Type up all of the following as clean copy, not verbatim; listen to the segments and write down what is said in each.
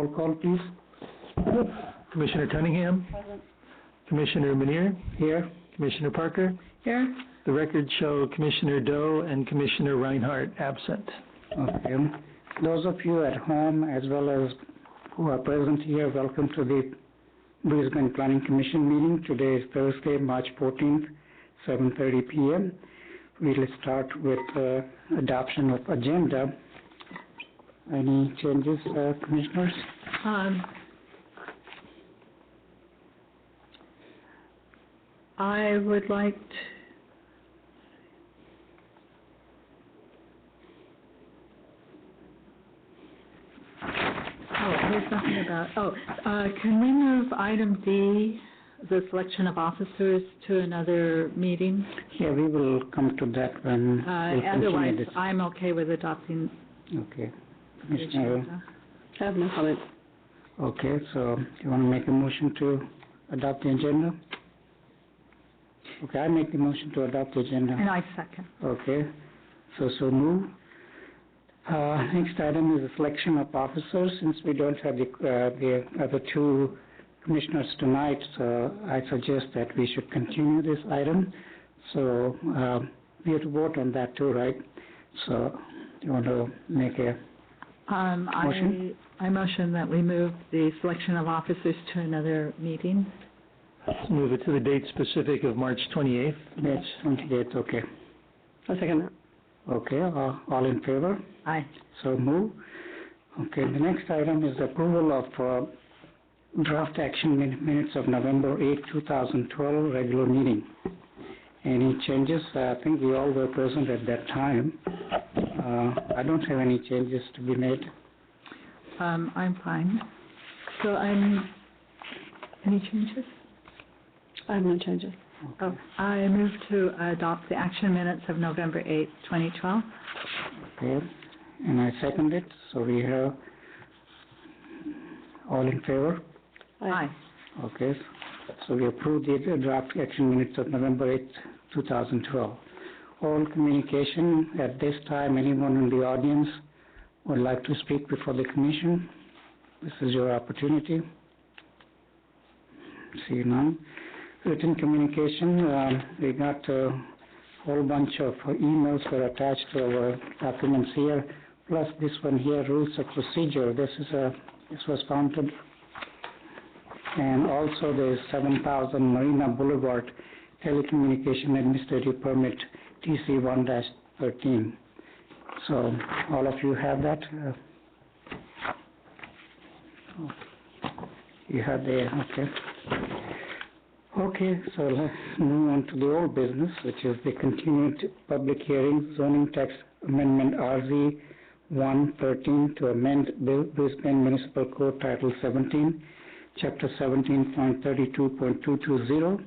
roll call, please. Commissioner Cunningham. Present. Commissioner Manier. Here. Commissioner Parker. Here. The records show Commissioner Doe and Commissioner Reinhardt absent. Okay. Those of you at home as well as who are present here, welcome to the Brisbane Planning Commission meeting. Today is Thursday, March 14th, 7:30 p.m. We'll start with adoption of agenda. Any changes, commissioners? I would like there's nothing about, can we move item D, the selection of officers, to another meeting? Yeah, we will come to that when we'll Otherwise, continue this. I'm okay with adopting. Okay. the Commissioner, agenda. I have no comment. okay, so you want to make a motion to adopt the agenda? Okay, I make the motion to adopt the agenda. And I second. Okay, so move. Next item is the selection of officers. Since we don't have the other two commissioners tonight, so I suggest that we should continue this item. So we have to vote on that too, right? So you want to make a motion? I motion that we move the selection of officers to another meeting. Let's move it to the date specific of March 28th. That's 28th, okay. I second that. Okay, all in favor? Aye. So move. Okay, the next item is approval of draft action minutes of November 8, 2012 regular meeting. Any changes? I think we all were present at that time. I don't have any changes to be made. I'm fine. So any changes? I have no changes. Okay. I move to adopt the action minutes of November 8, 2012. Okay, and I second it. So we have all in favor? Aye. Okay, so we approve the draft action minutes of November 8, 2012. All communication at this time, anyone in the audience would like to speak before the commission, this is your opportunity. See none. Written communication, we got a whole bunch of emails were attached to our documents here, plus this one here, rules of procedure. This was founded, and also the 7000 Marina Boulevard telecommunication administrative permit TC1-13. So all of you have that. You have the okay. Okay, so let's move on to the old business, which is the continued public hearing, zoning tax amendment RZ 113 to amend Brisbane Municipal Code Title 17, Chapter 17.32.220,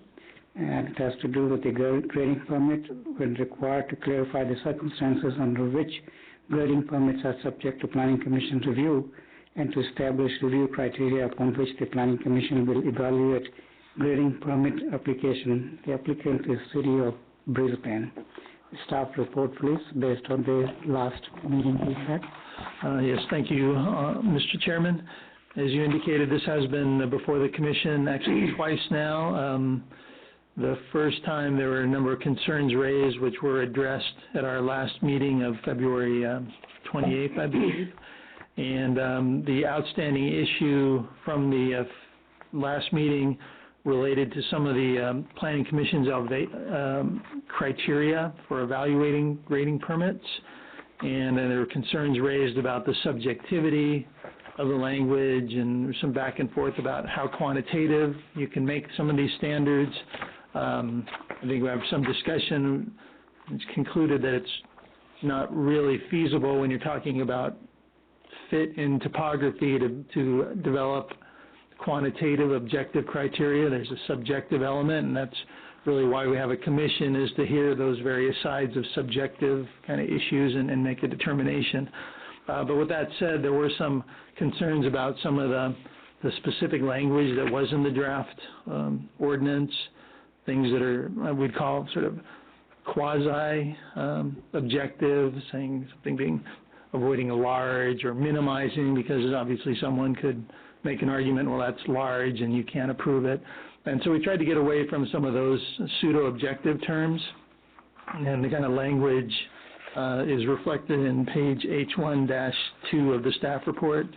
and it has to do with the grading permit when required to clarify the circumstances under which grading permits are subject to Planning Commission review and to establish review criteria upon which the Planning Commission will evaluate grading permit application. The applicant is City of Brisbane. Staff report, please, based on the last meeting we had. Yes, thank you, Mr. Chairman. As you indicated, this has been before the Commission actually twice now. The first time there were a number of concerns raised which were addressed at our last meeting of February 28th, I believe. And the outstanding issue from the last meeting related to some of the Planning Commission's criteria for evaluating grading permits. And there were concerns raised about the subjectivity of the language and some back and forth about how quantitative you can make some of these standards. I think we have some discussion. It's concluded that it's not really feasible when you're talking about fit in topography to develop quantitative objective criteria. There's a subjective element, and that's really why we have a commission, is to hear those various sides of subjective kind of issues and make a determination. But with that said, there were some concerns about some of the specific language that was in the draft ordinance, things that are, we'd call sort of quasi-objective, saying something being avoiding a large or minimizing, because obviously someone could make an argument, well, that's large and you can't approve it. And so we tried to get away from some of those pseudo-objective terms, and the kind of language is reflected in page H1-2 of the staff report,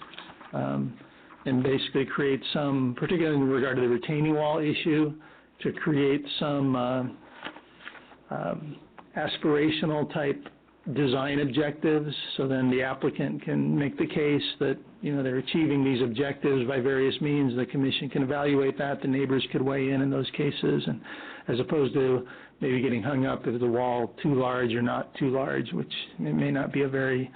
and basically create some, particularly in regard to the retaining wall issue, to create some aspirational type design objectives, so then the applicant can make the case that, you know, they're achieving these objectives by various means. The commission can evaluate that. The neighbors could weigh in those cases, and as opposed to maybe getting hung up if the wall too large or not too large, which may not be a very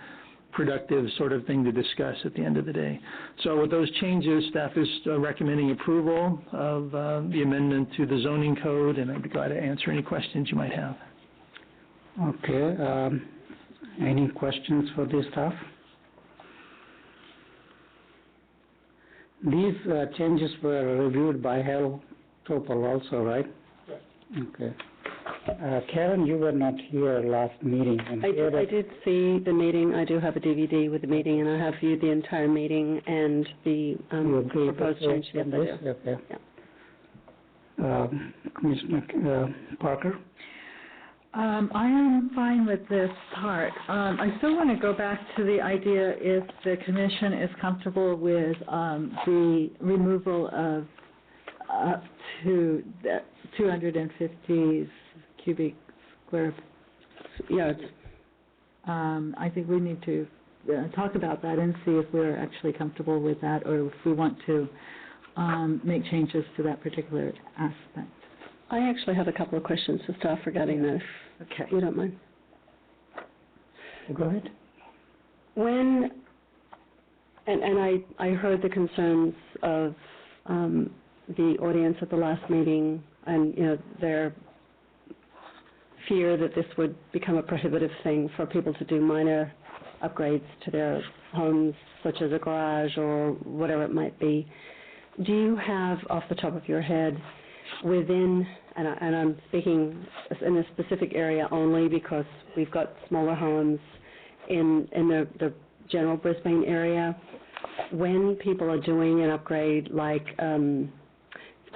productive sort of thing to discuss at the end of the day. So with those changes, staff is recommending approval of the amendment to the zoning code, and I'd be glad to answer any questions you might have. Okay. Any questions for the staff? These changes were reviewed by Hal Topol also, right? Yes. Okay. Karen, you were not here last meeting. And I did see the meeting. I do have a DVD with the meeting, and I have viewed the entire meeting and the proposed change. Yes, I do. Okay. Yeah. Commissioner Parker? I am fine with this part. I still want to go back to the idea if the commission is comfortable with the removal of up to 250 cubic square. Yeah. I think we need to talk about that and see if we're actually comfortable with that, or if we want to make changes to that particular aspect. I actually have a couple of questions to staff regarding this. Okay. If you don't mind. Go ahead. When, and I heard the concerns of the audience at the last meeting, and, you know, their fear that this would become a prohibitive thing for people to do minor upgrades to their homes, such as a garage or whatever it might be. Do you have, off the top of your head, within, and I'm speaking in a specific area only because we've got smaller homes in the general Brisbane area, when people are doing an upgrade like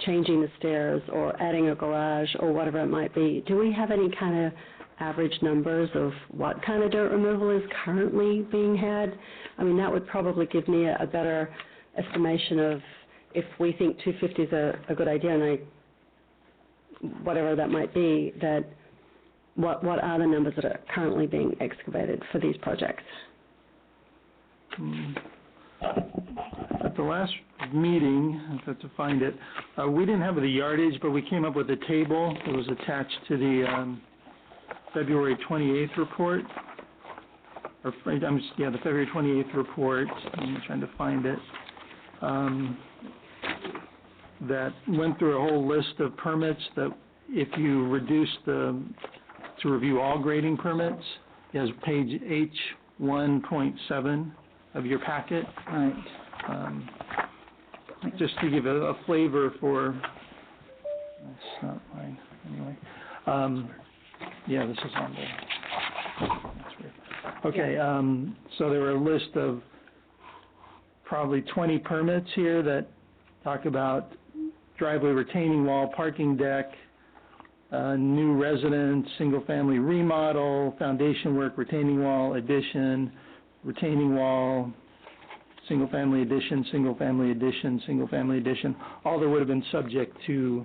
changing the stairs or adding a garage or whatever it might be, do we have any kind of average numbers of what kind of dirt removal is currently being had? I mean, that would probably give me a better estimation of if we think 250 is a good idea, and whatever that might be, that what are the numbers that are currently being excavated for these projects? At the last meeting, I have to find it, we didn't have the yardage, but we came up with a table that was attached to the February 28th report. Or, the February 28th report. I'm trying to find it. That went through a whole list of permits that if you reduce to review all grading permits, it has page H1.7 of your packet. Right. Just to give a flavor for, that's not mine, anyway. This is on there. That's weird. Okay, so there were a list of probably 20 permits here that talk about driveway retaining wall, parking deck, new residence, single-family remodel, foundation work, retaining wall addition, retaining wall, single-family addition, single-family addition, single-family addition. All that would have been subject to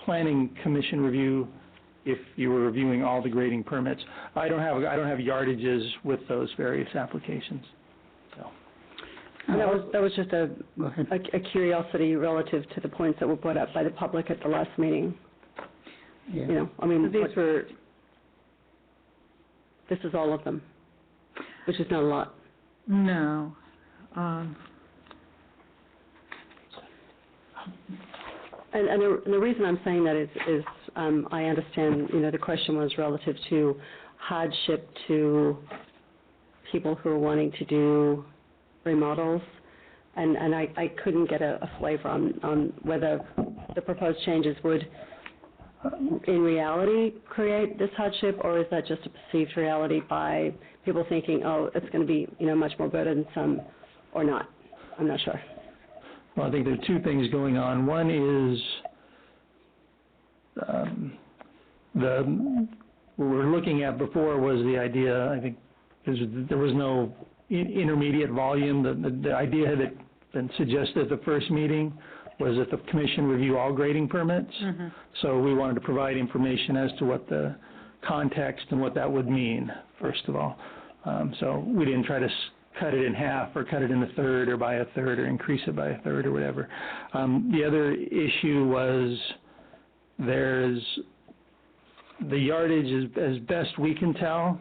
planning commission review if you were reviewing all the grading permits. I don't have yardages with those various applications. So. And that was just a curiosity relative to the points that were brought up by the public at the last meeting. Yeah. You know, I mean, This is all of them, which is not a lot. No. And the reason I'm saying that is I understand, you know, the question was relative to hardship to people who are wanting to do remodels, and I couldn't get a flavor on whether the proposed changes would in reality create this hardship, or is that just a perceived reality by people thinking, oh, it's going to be, much more burdensome, or not? I'm not sure. Well, I think there are two things going on. One is what we were looking at before was the idea, I think, there was no intermediate volume. The idea had been suggested at the first meeting was that the commission review all grading permits. Mm-hmm. So we wanted to provide information as to what the context and what that would mean, first of all. So we didn't try to cut it in half or cut it in a third or by a third or increase it by a third or whatever. The other issue was there's the yardage is, as best we can tell.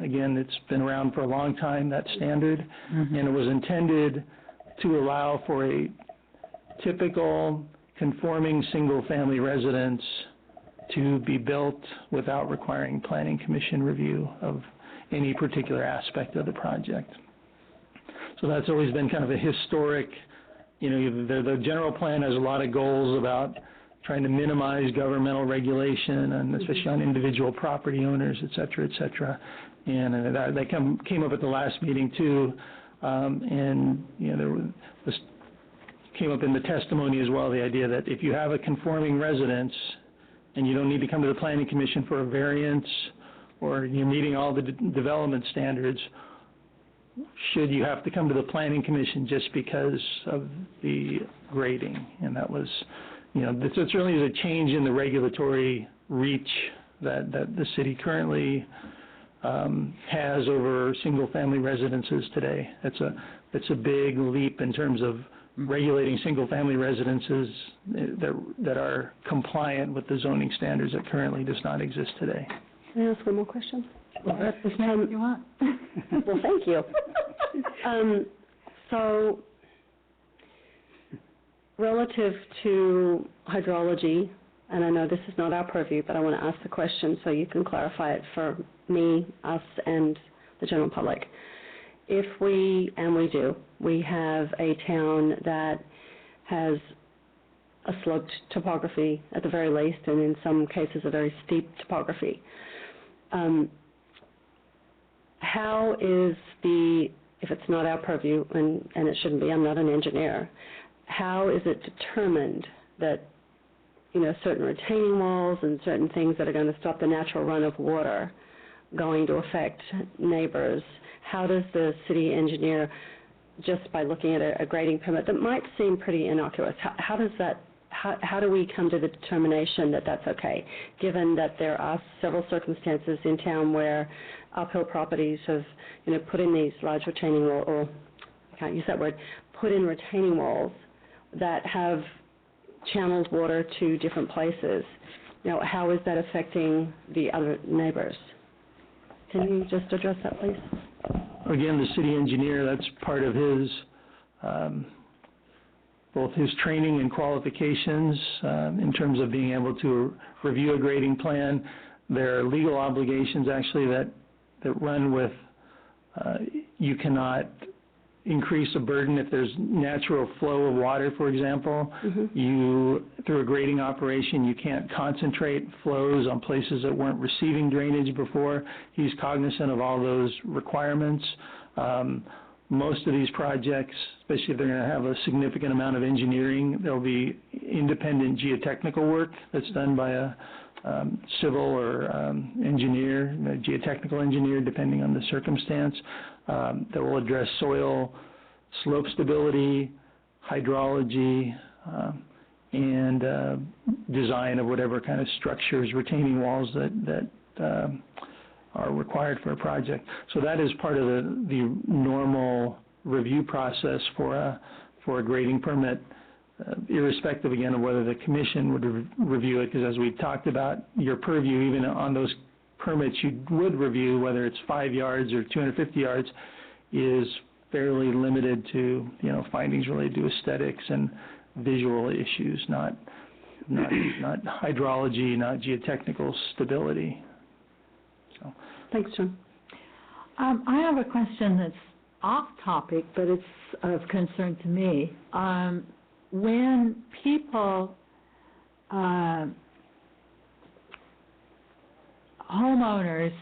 Again, it's been around for a long time, that standard, mm-hmm. and it was intended to allow for a typical conforming single-family residence to be built without requiring planning commission review of any particular aspect of the project. So that's always been kind of a historic, the general plan has a lot of goals about trying to minimize governmental regulation, and especially on individual property owners, et cetera, and that came up at the last meeting too, and this came up in the testimony as well, the idea that if you have a conforming residence and you don't need to come to the Planning Commission for a variance, or you're meeting all the development standards, should you have to come to the Planning Commission just because of the grading? And that was, it certainly is a change in the regulatory reach that the city currently has over single-family residences today. It's a big leap in terms of regulating single-family residences that are compliant with the zoning standards that currently does not exist today. Can I ask one more question? Well, that's as many as you want. Well, thank you. So, relative to hydrology, and I know this is not our purview, but I want to ask the question so you can clarify it for me, us, and the general public. If we have a town that has a sloped topography at the very least, and in some cases a very steep topography, how is if it's not our purview, and it shouldn't be, I'm not an engineer, how is it determined that, certain retaining walls and certain things that are going to stop the natural run of water going to affect neighbors? How does the city engineer, just by looking at a grading permit that might seem pretty innocuous, how do we come to the determination that that's okay, given that there are several circumstances in town where uphill properties have, put in these large retaining walls, or I can't use that word, put in retaining walls that have channeled water to different places? How is that affecting the other neighbors? Can you just address that, please? Again, the city engineer, that's part of his both his training and qualifications in terms of being able to review a grading plan. There are legal obligations actually that run with you cannot increase a burden if there's natural flow of water, for example. Mm-hmm. Through a grading operation, you can't concentrate flows on places that weren't receiving drainage before. He's cognizant of all those requirements. Most of these projects, especially if they're going to have a significant amount of engineering, there'll be independent geotechnical work that's done by a civil or engineer, a geotechnical engineer, depending on the circumstance, that will address soil, slope stability, hydrology, and design of whatever kind of structures, retaining walls that are required for a project. So that is part of the normal review process for a grading permit, irrespective again of whether the commission would review it, because as we talked about, your purview even on those permits you would review, whether it's 5 yards or 250 yards, is fairly limited to findings related to aesthetics and visual issues, not hydrology, not geotechnical stability. So. Thanks, John. I have a question that's off topic, but it's of concern to me. When people homeowners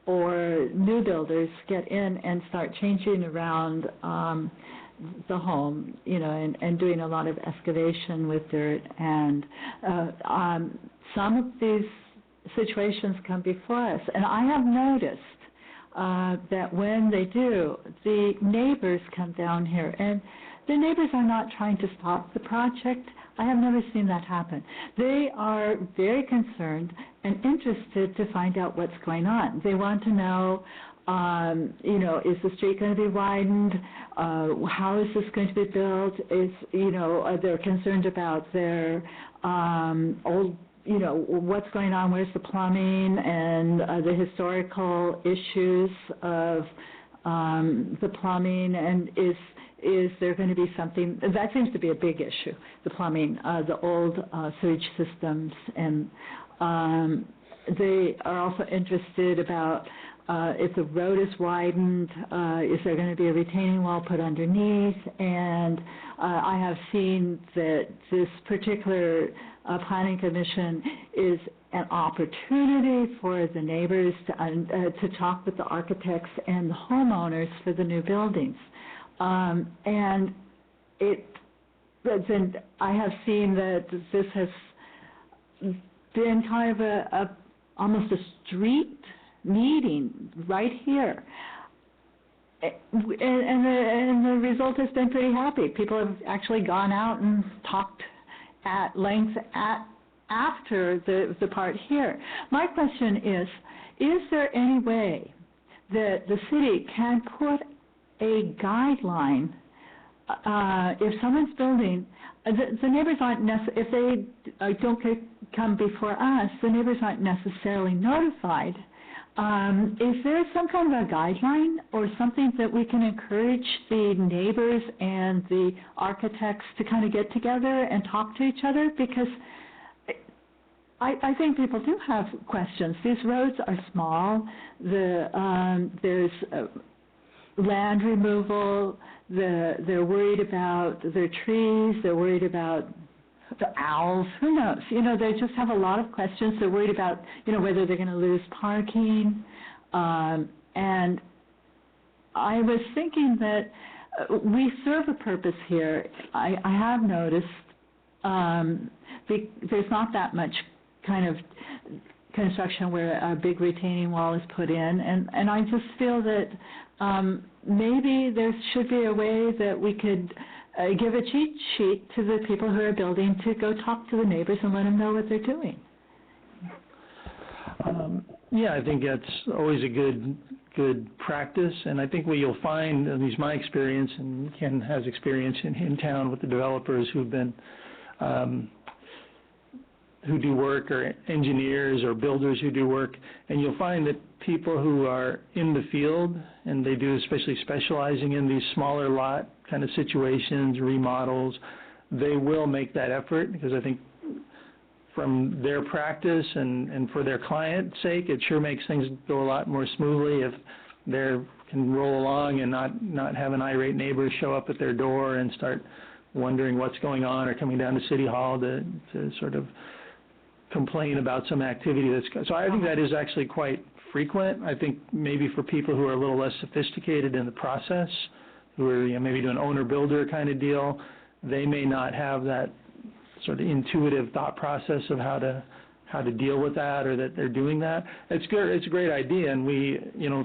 or new builders get in and start changing around the home, and doing a lot of excavation with dirt, and some of these situations come before us. And I have noticed that when they do, the neighbors come down here, and the neighbors are not trying to stop the project. I have never seen that happen. They are very concerned and interested to find out what's going on. They want to know, is the street going to be widened? How is this going to be built? They're concerned about their what's going on, where's the plumbing, and the historical issues of the plumbing, and is there going to be something, that seems to be a big issue, the plumbing, the old sewage systems, and they are also interested about if the road is widened, is there going to be a retaining wall put underneath? And I have seen that this particular planning commission is an opportunity for the neighbors to talk with the architects and the homeowners for the new buildings. And I have seen that this has been kind of almost a street meeting right here. And the result has been pretty happy. People have actually gone out and talked at length after the part here. My question is there any way that the city can put a guideline if someone's building, the neighbors aren't if they don't come before us, the neighbors aren't necessarily notified. Is there some kind of a guideline or something that we can encourage the neighbors and the architects to kind of get together and talk to each other? Because I think people do have questions. These roads are small. There's land removal. They're worried about their trees. They're worried about the owls, who knows? They just have a lot of questions. They're worried about, whether they're going to lose parking. And I was thinking that we serve a purpose here. I have noticed there's not that much kind of construction where a big retaining wall is put in. And I just feel that maybe there should be a way that we could give a cheat sheet to the people who are building to go talk to the neighbors and let them know what they're doing. Yeah, I think that's always a good practice, and I think what you'll find, at least my experience, and Ken has experience in town with the developers who've been who do work, or engineers or builders who do work, and you'll find that people who are in the field, and they do especially specializing in these smaller lot kind of situations, remodels, they will make that effort, because I think from their practice and for their client's sake, it sure makes things go a lot more smoothly if they can roll along and not have an irate neighbor show up at their door and start wondering what's going on, or coming down to City Hall to sort of complain about some activity that's. So I think that is actually quite frequent. I think maybe for people who are a little less sophisticated in the process, who are maybe doing owner-builder kind of deal, they may not have that sort of intuitive thought process of how to deal with that, or that they're doing that. It's good. It's a great idea, and we,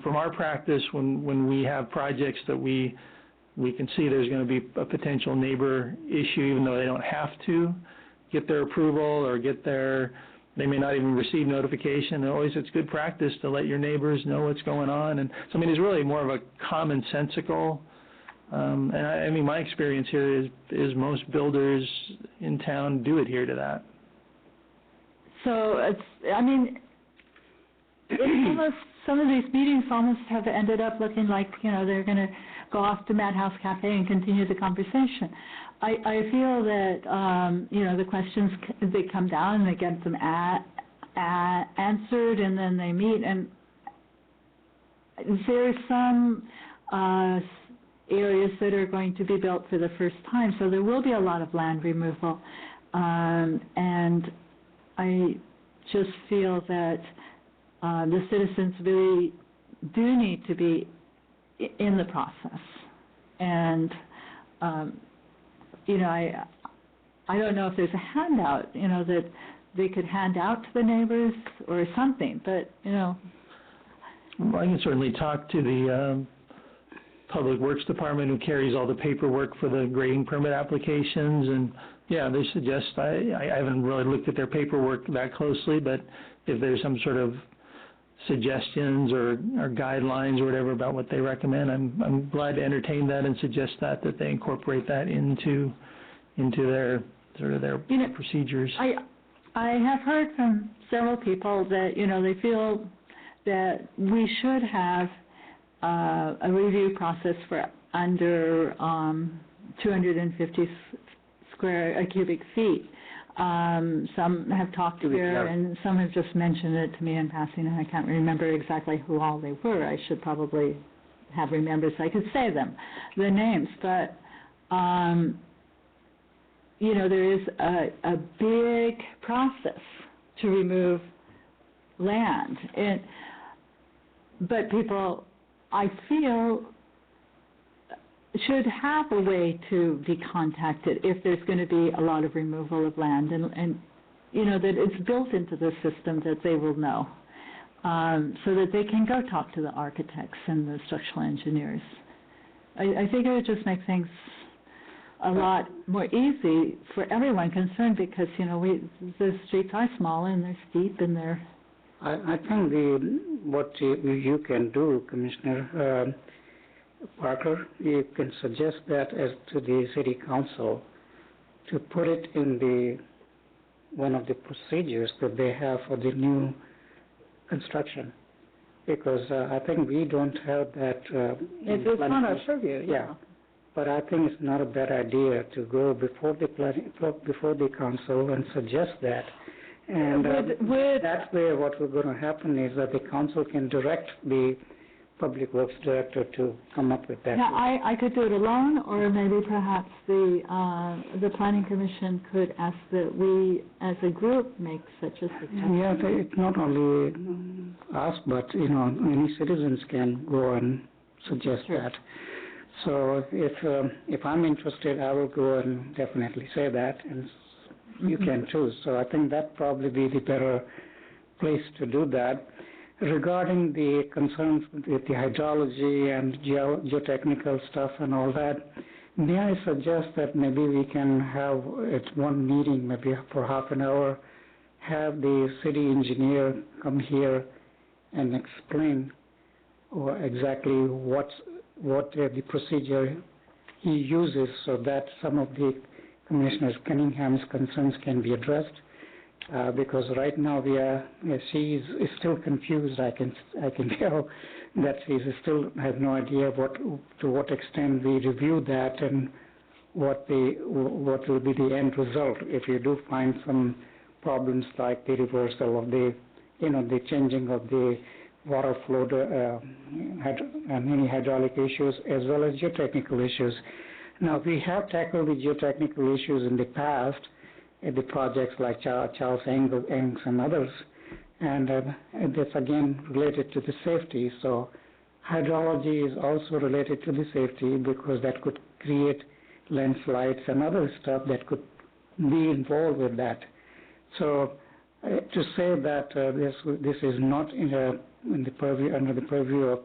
from our practice, when we have projects that we can see there's going to be a potential neighbor issue, even though they don't have to get their approval or they may not even receive notification. It's good practice to let your neighbors know what's going on. And so, it's really more of a commonsensical. And my experience here is most builders in town do adhere to that. So it's almost, some of these meetings almost have ended up looking like, they're going to go off to Madhouse Cafe and continue the conversation. I feel that, the questions, they come down and they get them answered, and then they meet, and there's some areas that are going to be built for the first time, so there will be a lot of land removal, and I just feel that the citizens really do need to be in the process. And, you know, I don't know if there's a handout, you know, that they could hand out to the neighbors or something, but, you know. Well, I can certainly talk to the Public Works Department who carries all the paperwork for the grading permit applications, and yeah, they suggest, I haven't really looked at their paperwork that closely, but if there's some sort of suggestions or guidelines or whatever about what they recommend, I'm glad to entertain that and suggest that they incorporate that into their sort of their procedures. I have heard from several people that, you know, they feel that we should have a review process for under 250 cubic feet. Some have talked here, and some have just mentioned it to me in passing, and I can't remember exactly who all they were. I should probably have remembered so I could say them, the names. But, you know, there is a big process to remove land. But people, I feel, should have a way to be contacted if there's going to be a lot of removal of land, and you know, that it's built into the system that they will know, so that they can go talk to the architects and the structural engineers. I think it would just make things a lot more easy for everyone concerned, because, you know, the streets are small and they're steep and they're... I think what you can do, Commissioner Parker, you can suggest that as to the City Council to put it in one of the procedures that they have for the new construction, because I think we don't have that. It's not our purview. Yeah, but I think it's not a bad idea to go before the council and suggest that. And that's where what we're going to happen is that the council can direct the Public Works Director to come up with that. Yeah, I could do it alone, or maybe perhaps the Planning Commission could ask that we, as a group, make such a suggestion. Yeah, it's not only us, but, you know, any citizens can go and suggest that. So if I'm interested, I will go and definitely say that, and you can too. So I think that probably be the better place to do that. Regarding the concerns with the hydrology and geotechnical stuff and all that, may I suggest that maybe we can have at one meeting, maybe for half an hour, have the city engineer come here and explain exactly what the procedure he uses, so that some of the Commissioner Cunningham's concerns can be addressed. Because right now she is still confused. I can tell that she still has no idea to what extent we review that and what will be the end result if you do find some problems like the reversal of the changing of the water flow and any hydraulic issues as well as geotechnical issues. Now we have tackled the geotechnical issues in the past, the projects like Charles Engs and others, and that's again related to the safety. So hydrology is also related to the safety, because that could create landslides and other stuff that could be involved with that. So to say that this is not under the purview of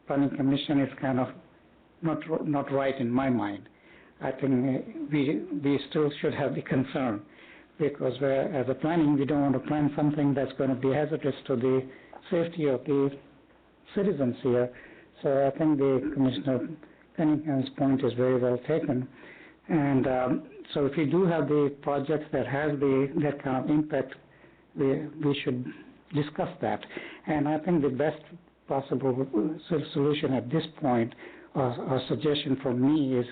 Planning Commission is kind of not right in my mind. I think we still should have the concern, because as a planning, we don't want to plan something that's going to be hazardous to the safety of the citizens here. So I think the Commissioner Cunningham's point is very well taken. And so if we do have the projects that has that kind of impact, we should discuss that. And I think the best possible solution at this point, or suggestion from me, is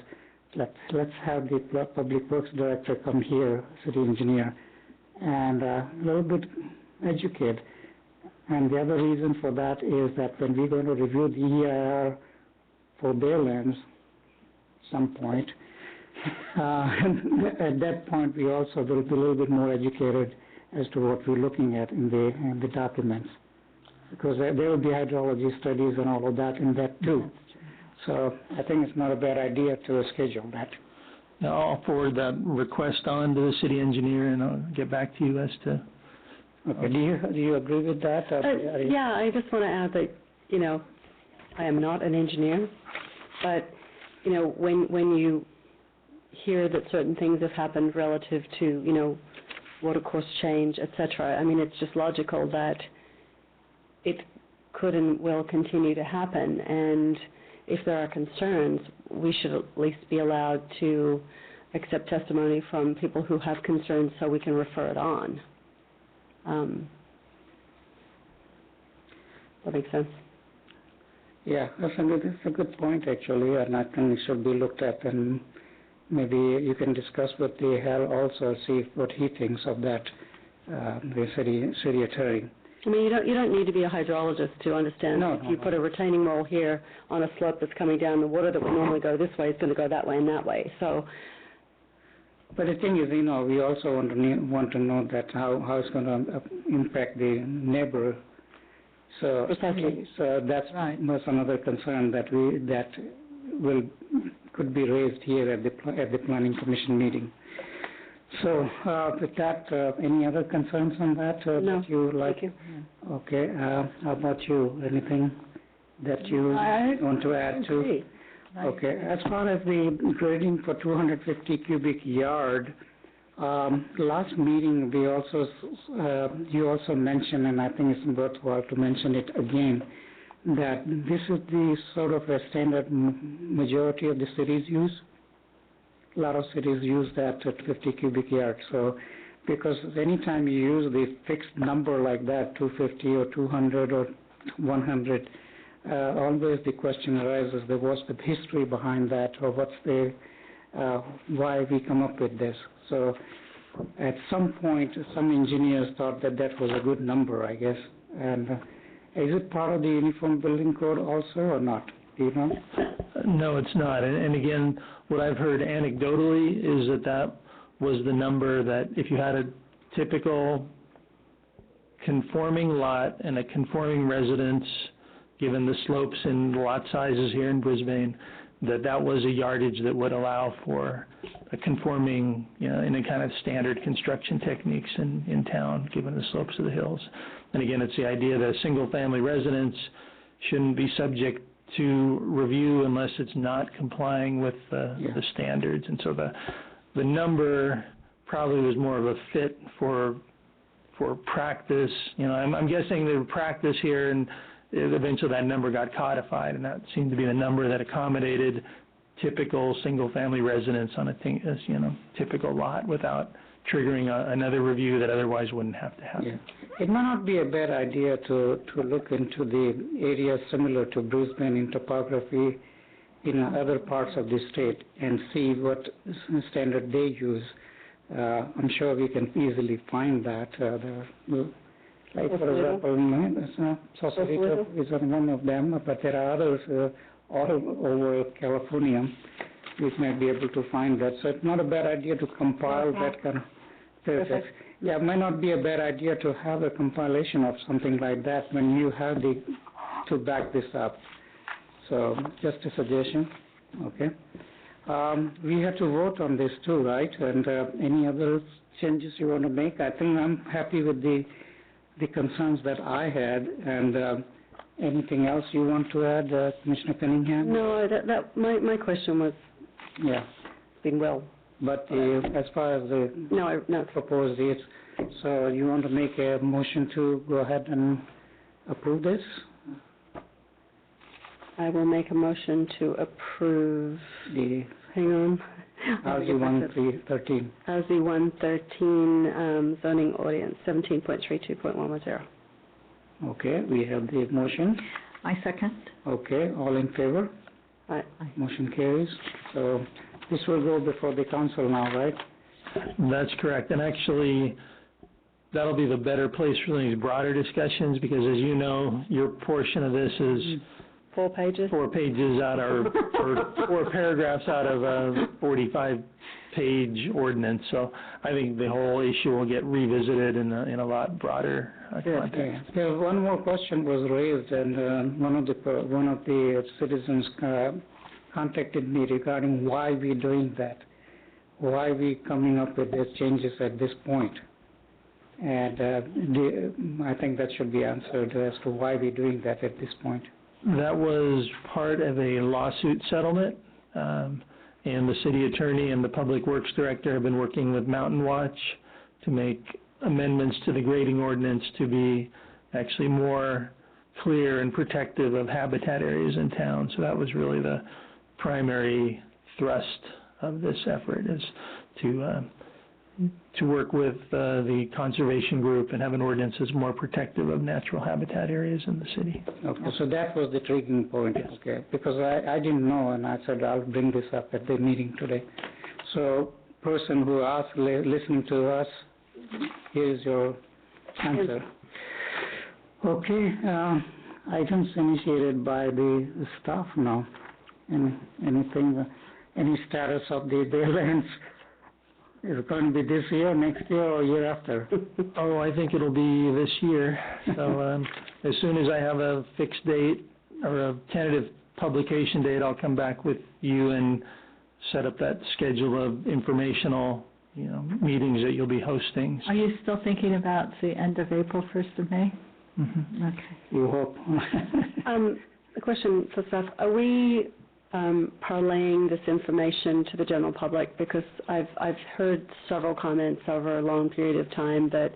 let's have the Public Works Director come here, city engineer, and a little bit educate. And the other reason for that is that when we're going to review the EIR for their lands some point, at that point we also will be a little bit more educated as to what we're looking at in the documents. because there will be hydrology studies and all of that in that too. So I think it's not a bad idea to schedule that. Now, I'll forward that request on to the city engineer, and I'll get back to you as to. Okay, do you agree with that? Yeah, I just want to add that, you know, I am not an engineer, but, you know, when you hear that certain things have happened relative to, you know, water course change, et cetera, I mean, it's just logical that it could and will continue to happen, and if there are concerns, we should at least be allowed to accept testimony from people who have concerns so we can refer it on. That makes sense. Yeah, that's a good point actually, and I think it should be looked at, and maybe you can discuss with the Hal also, see what he thinks of that, the city attorney. I mean, you don't need to be a hydrologist to understand. No, if you put a retaining wall here on a slope that's coming down, the water that would normally go this way is going to go that way and that way. So, but the thing is, you know, we also want to know that how it's going to impact the neighbor. So, precisely. So that's was another concern that could be raised here at the Planning Commission meeting. So, with that, any other concerns on that No, that you like? thank you. Okay. How about you? Anything that you want to add to? Okay. As far as the grading for 250 cubic yard, last meeting we also you also mentioned, and I think it's worthwhile to mention it again, that this is the sort of a standard majority of the cities use. A lot of cities use that at 50 cubic yards. So, because anytime you use the fixed number like that, 250 or 200 or 100, always the question arises: what's the history behind that, or what's the why we come up with this? So, at some point, some engineers thought that that was a good number, I guess. And is it part of the Uniform Building Code also, or not? Do you know? No, it's not. And again, what I've heard anecdotally is that was the number that if you had a typical conforming lot and a conforming residence, given the slopes and lot sizes here in Brisbane, that was a yardage that would allow for a conforming, you know, in a kind of standard construction techniques in town, given the slopes of the hills. And again, it's the idea that a single-family residence shouldn't be subject to review unless it's not complying with the standards. And so the number probably was more of a fit for practice. You know, I'm guessing the practice here, and eventually that number got codified, and that seemed to be the number that accommodated typical single-family residence on a typical lot without triggering another review that otherwise wouldn't have to happen. Yeah. It might not be a bad idea to look into the areas similar to Brisbane in topography in other parts of the state and see what standard they use. I'm sure we can easily find that. Like, for example, Sausalito is one of them, but there are others all over California. We might be able to find that. So it's not a bad idea to compile that kind of perfect. Yeah, it might not be a bad idea to have a compilation of something like that when you have to back this up. So just a suggestion, okay? We have to vote on this too, right? And any other changes you want to make? I think I'm happy with the concerns that I had, and anything else you want to add, Commissioner Cunningham? No, my question was being well. But as far as the no. proposed is, so you want to make a motion to go ahead and approve this? I will make a motion to approve hang on. RZ 113. RZ 113 zoning ordinance 17.32.110. Okay, we have the motion. I second. Okay, all in favor? Aye. Motion carries. So this will go before the council now, right? That's correct. And actually, that'll be the better place for these broader discussions because, as you know, your portion of this is 4 pages? 4 pages out of, or 4 paragraphs out of a 45 page ordinance. So I think the whole issue will get revisited in a lot broader context. Yeah, one more question was raised, and one of the citizens contacted me regarding why we doing that, why we coming up with these changes at this point. And I think that should be answered as to why we're doing that at this point. That was part of a lawsuit settlement, and the city attorney and the public works director have been working with Mountain Watch to make amendments to the grading ordinance to be actually more clear and protective of habitat areas in town. So that was really the primary thrust of this effort, is to work with the conservation group and have an ordinance that's more protective of natural habitat areas in the city. Okay, so that was the triggering point. Yes. Okay, because I didn't know, and I said I'll bring this up at the meeting today. So, person who asked, listening to us, here's your answer. Okay, items initiated by the staff now. Anything, any status of the lands? Is it going to be this year, next year, or year after? Oh, I think it'll be this year. So as soon as I have a fixed date or a tentative publication date, I'll come back with you and set up that schedule of informational, meetings that you'll be hosting. Are you still thinking about the end of April, 1st of May? Mm-hmm. Okay. You hope. A question for staff. Are we parlaying this information to the general public? Because I've heard several comments over a long period of time that,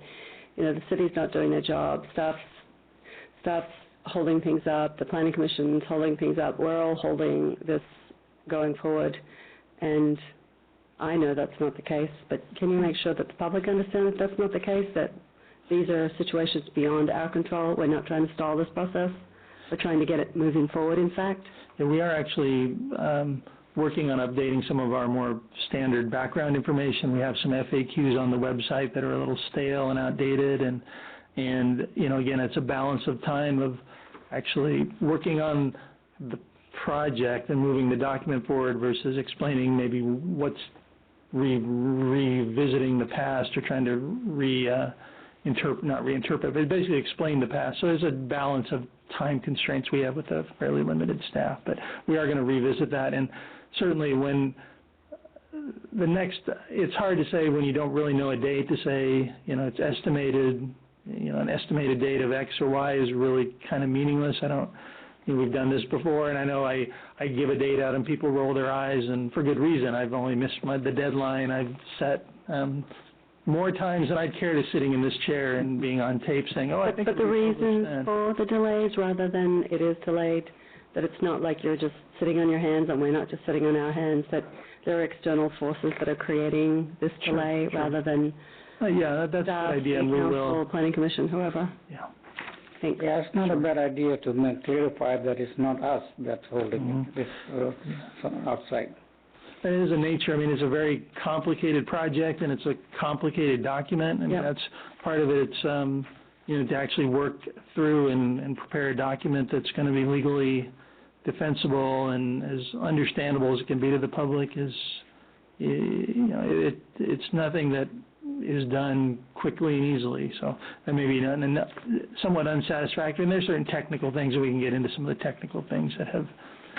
the city's not doing their job, staff's holding things up, the planning commission's holding things up, we're all holding this going forward, and I know that's not the case, but can you make sure that the public understands that that's not the case, that these are situations beyond our control? We're not trying to stall this process. We're trying to get it moving forward, in fact. Yeah, we are actually working on updating some of our more standard background information. We have some FAQs on the website that are a little stale and outdated, and again, it's a balance of time of actually working on the project and moving the document forward versus explaining maybe what's revisiting the past or trying to not reinterpret, but basically explain the past. So there's a balance of time constraints we have with a fairly limited staff, but we are going to revisit that. And certainly when it's hard to say when you don't really know a date to say, it's estimated, an estimated date of X or Y is really kind of meaningless. We've done this before, and I know I give a date out and people roll their eyes, and for good reason. I've only missed the deadline I've set more times than I'd care to sitting in this chair and being on tape saying, I think. But the reason for the delays, rather than it is delayed, that it's not like you're just sitting on your hands, and we're not just sitting on our hands, that there are external forces that are creating this delay, rather than that's the idea, and we will. Planning Commission, whoever. Yeah. Thanks. Yeah, it's not a bad idea to clarify that it's not us that's holding this from outside. That is the nature. It's a very complicated project, and it's a complicated document, and that's part of it. It's to actually work through and prepare a document that's going to be legally defensible and as understandable as it can be to the public is, it's nothing that is done quickly and easily. So that may be somewhat unsatisfactory. And there's certain technical things that we can get into, some of the technical things that have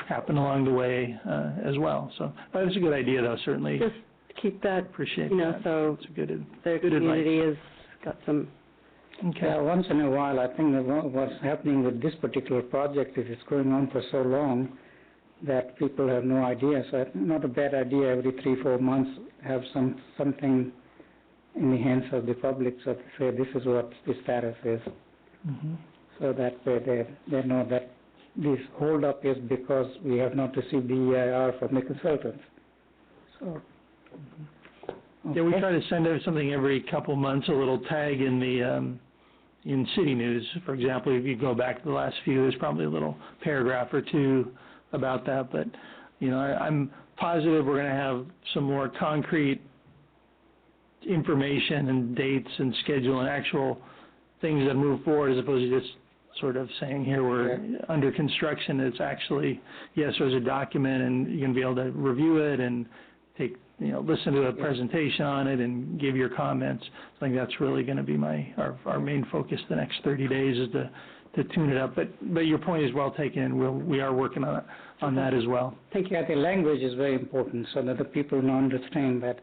happened along the way as well. So it's a good idea, though, certainly. Just keep that, appreciate that. so it's good the community has got some. Okay. Yeah, once in a while, I think that what's happening with this particular project is it's going on for so long that people have no idea. So it's not a bad idea every 3-4 months have something in the hands of the public, so to say this is what the status is. Mm-hmm. So that way they know that this hold-up is because we have not received the EIR from the consultants. So, Yeah, we try to send out something every couple months, a little tag in the in City News. For example, if you go back to the last few, there's probably a little paragraph or two about that. But, I'm positive we're going to have some more concrete information and dates and schedule and actual things that move forward as opposed to just sort of saying here we're under construction. It's actually, yes, there's a document and you're going to be able to review it and take listen to the presentation on it and give your comments. I think that's really going to be our main focus the next 30 days is to tune it up. But your point is well taken, and we are working on that as well. Thank you. I think language is very important so that the people know understand that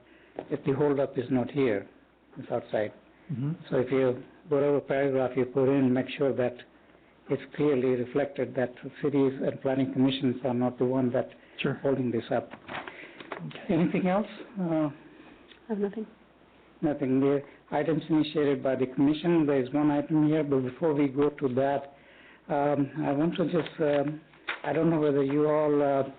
if the holdup is not here, it's outside. Mm-hmm. So if you, whatever paragraph you put in, make sure that it's clearly reflected that cities and planning commissions are not the one that Sure. holding this up. Okay. Anything else? I have nothing. Nothing. The items initiated by the commission, there is one item here, but before we go to that, I want to just, I don't know whether you all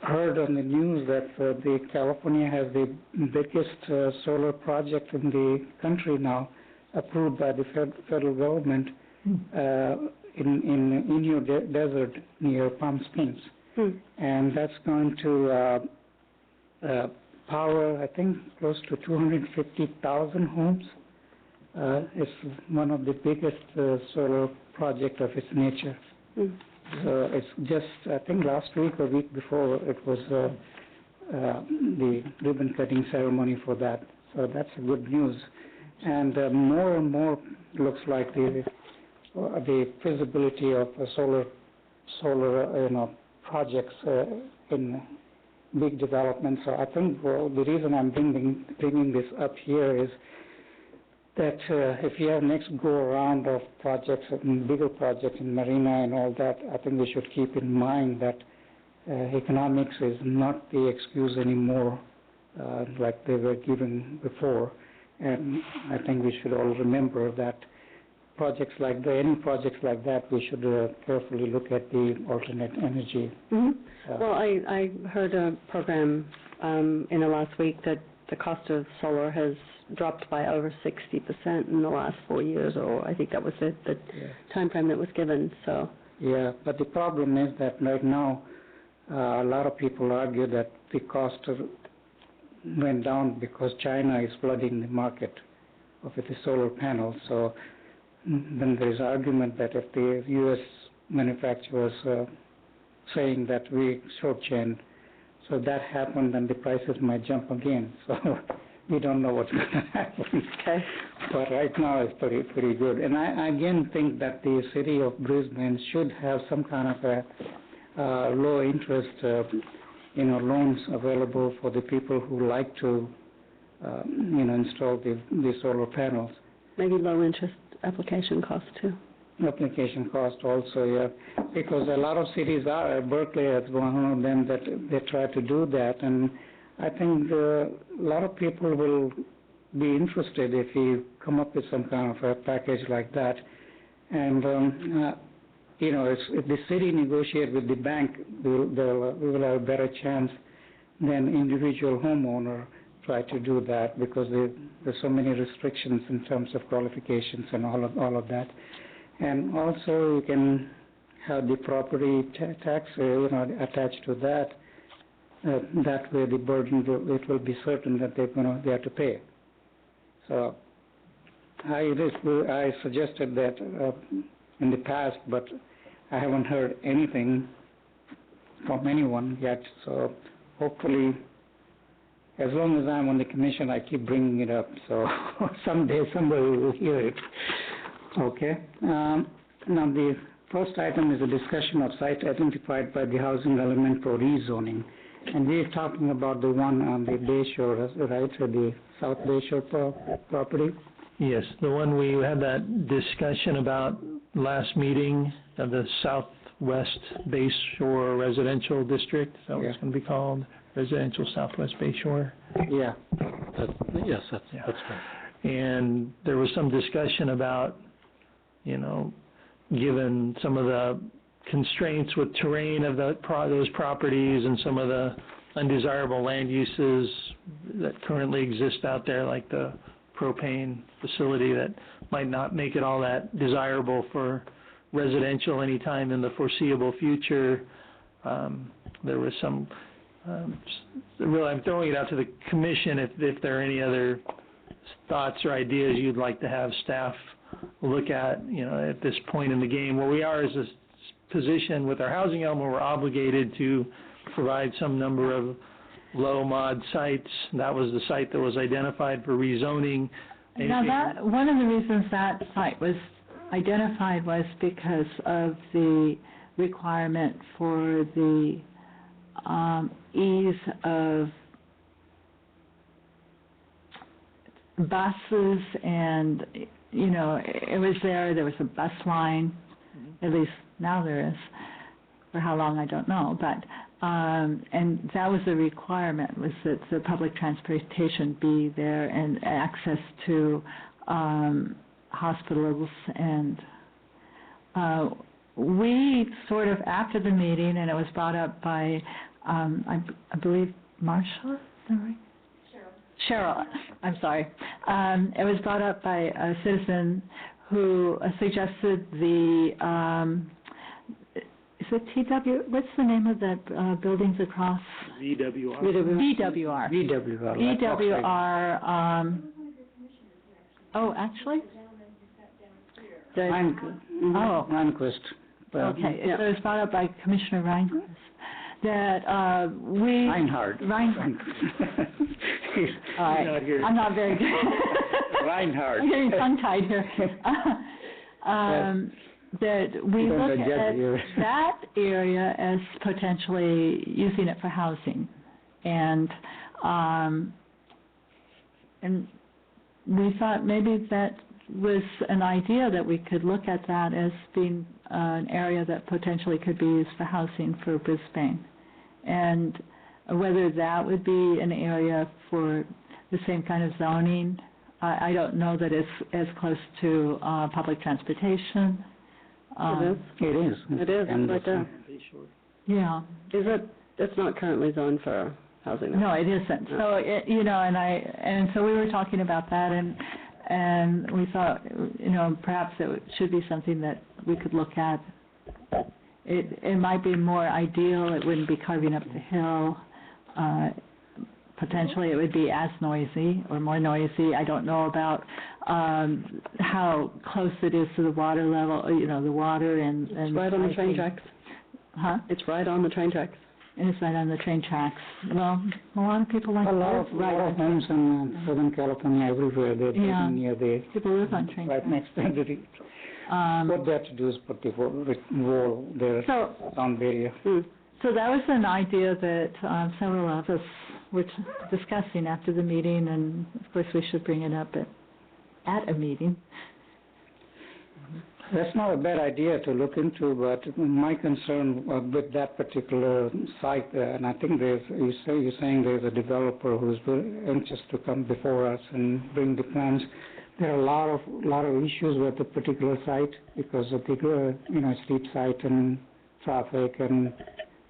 heard on the news that the California has the biggest solar project in the country now, approved by the federal government in Inyo Desert near Palm Springs. And that's going to power, I think, close to 250,000 homes. It's one of the biggest solar project of its nature. So it's just, I think last week or week before, it was the ribbon cutting ceremony for that. So that's good news. And more and more looks like the feasibility of solar projects in big development. So I think the reason I'm bringing this up here is that if you have next go around of projects, bigger projects in Marina and all that, I think we should keep in mind that economics is not the excuse anymore like they were given before. And I think we should all remember that any projects like that, we should carefully look at the alternate energy. Well, I heard a program in the last week that the cost of solar has dropped by over 60% in the last 4 years, or I think that was the time frame that was given. So yeah, but the problem is that right now a lot of people argue that the cost went down because China is flooding the market with the solar panels. So then there is argument that if the U.S. manufacturers saying that we shortchange, so that happened, then the prices might jump again. So we don't know what's going to happen. okay. But right now it's pretty good. And I again think that the city of Brisbane should have some kind of a low interest, loans available for the people who like to, install the solar panels. Maybe low interest application cost too. Application cost also, yeah, because a lot of cities are. Berkeley is one of them that they try to do that, and I think a lot of people will be interested if you come up with some kind of a package like that. And if the city negotiate with the bank, we will have a better chance than individual homeowner try to do that, because there's so many restrictions in terms of qualifications and all of that. And also you can have the property tax attached to that. That way the burden it will be certain that they have to pay. So I suggested that in the past, but I haven't heard anything from anyone yet. So hopefully, as long as I'm on the commission, I keep bringing it up. So someday somebody will hear it. Okay. Now the first item is a discussion of site identified by the housing element for rezoning. And we're talking about the one on the Bayshore, right, or the South Bayshore property? Yes, the one we had that discussion about last meeting of the Southwest Bayshore Residential District. Is that what it's going to be called? Residential Southwest Bayshore? Yeah. Yes, that's right. And there was some discussion about, given some of the constraints with terrain of those properties and some of the undesirable land uses that currently exist out there, like the propane facility that might not make it all that desirable for residential anytime in the foreseeable future. There was some, really I'm throwing it out to the commission if there are any other thoughts or ideas you'd like to have staff look at, at this point in the game. Where we are as a position with our housing element, we're obligated to provide some number of low mod sites. That was the site that was identified for rezoning. Now that, one of the reasons that site was identified was because of the requirement for the ease of buses and, it was there was a bus line, at least now there is. For how long, I don't know, but, and that was the requirement, was that the public transportation be there and access to hospitals. And we sort of, after the meeting, and it was brought up by, I believe, Marsha, is that right? Cheryl, I'm sorry. It was brought up by a citizen who suggested the, is it TW, what's the name of that buildings across? VWR. VWR. VWR, oh, actually? Oh. Rehnquist. Okay, so it was brought up by Commissioner Rehnquist that we... Reinhardt. All right, I'm not very good. Reinhardt. I'm getting tongue-tied here. That we look at that area as potentially using it for housing. And we thought maybe that was an idea that we could look at that as being an area that potentially could be used for housing for Brisbane. And whether that would be an area for the same kind of zoning, I don't know that it's as close to public transportation. It is. And right there. Yeah. Is it? It's not currently zoned for housing. No, it isn't. So and so we were talking about that, and we thought, perhaps it should be something that we could look at. It might be more ideal. It wouldn't be carving up the hill. Potentially, it would be as noisy or more noisy. I don't know about how close it is to the water level. The water and it's right on the train tracks. Huh? It's right on the train tracks. And it's right on the train tracks. Well, a lot of people like a lot of homes in Southern California, everywhere, they're near the... People live on train tracks. Right next to the... what they have to do is put the wall there, sound barrier. So that was an idea that several of us were discussing after the meeting, and of course we should bring it up at a meeting. That's not a bad idea to look into, but my concern with that particular site, and I think you're saying there's a developer who's very anxious to come before us and bring the plans. There are a lot of issues with the particular site because of the steep site and traffic and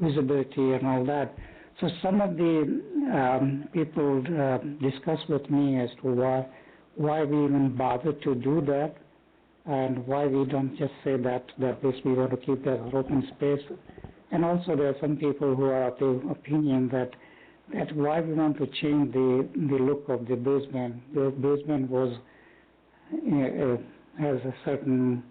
visibility and all that. So some of the people discussed with me as to why we even bother to do that, and why we don't just say that this we want to keep that open space. And also there are some people who are of the opinion that why we want to change the look of the Brisbane. The Brisbane was has a certain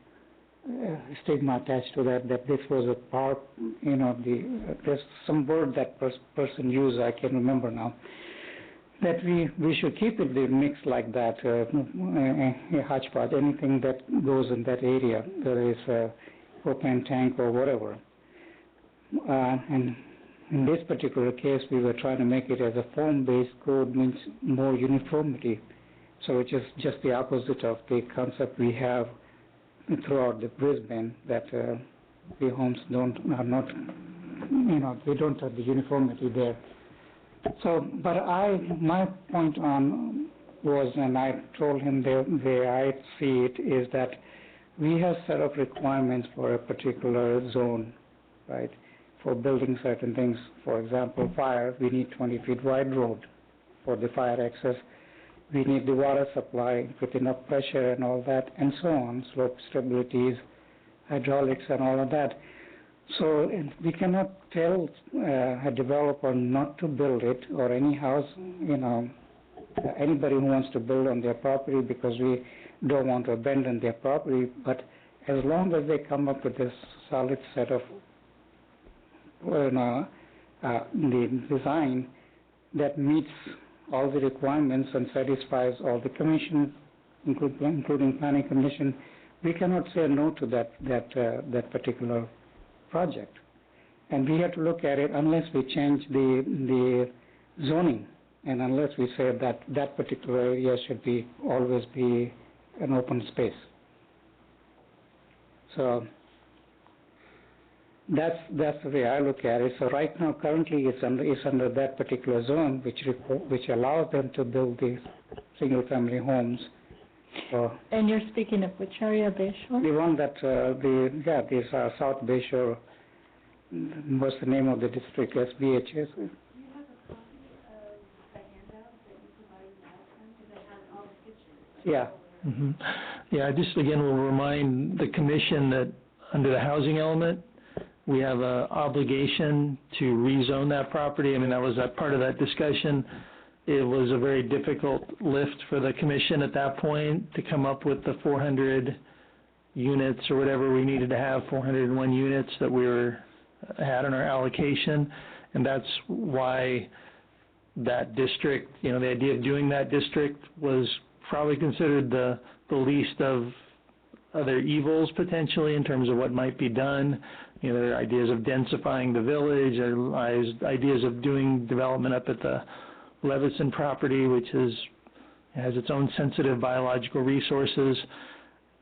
stigma attached to that this was a part, there's some word that person used, I can't remember now, that we should keep it the mix like that, a hodgepodge, anything that goes in that area, whether it's a propane tank or whatever. And in this particular case, we were trying to make it as a form-based code, means more uniformity. So it's just the opposite of the concept we have throughout the Brisbane, that the homes they don't have the uniformity there. So, but my point on was, and I told him the way I see it, is that we have set of requirements for a particular zone, right, for building certain things. For example, fire, we need 20 feet wide road for the fire access. We need the water supply with enough pressure and all that, and so on, slope stabilities, hydraulics and all of that. So we cannot tell a developer not to build it, or any house, anybody who wants to build on their property, because we don't want to abandon their property. But as long as they come up with this solid set of the design, that meets all the requirements and satisfies all the commission, including planning commission, we cannot say no to that particular project. And we have to look at it unless we change the zoning, and unless we say that particular area should always be an open space. So that's the way I look at it. So right now, currently, it's under that particular zone, which allows them to build these single-family homes. And you're speaking of which area, Bayshore? The one that this South Bayshore. What's the name of the district? SBHS. Yeah. Mm-hmm. Yeah, I just again will remind the commission that under the housing element, we have an obligation to rezone that property. I mean, that was part of that discussion. It was a very difficult lift for the commission at that point to come up with the 400 units or whatever we needed to have, 401 units that we had in our allocation, and that's why that district, the idea of doing that district was probably considered the least of other evils potentially in terms of what might be done. There are ideas of densifying the village, there are ideas of doing development up at the Levison property, which has its own sensitive biological resources.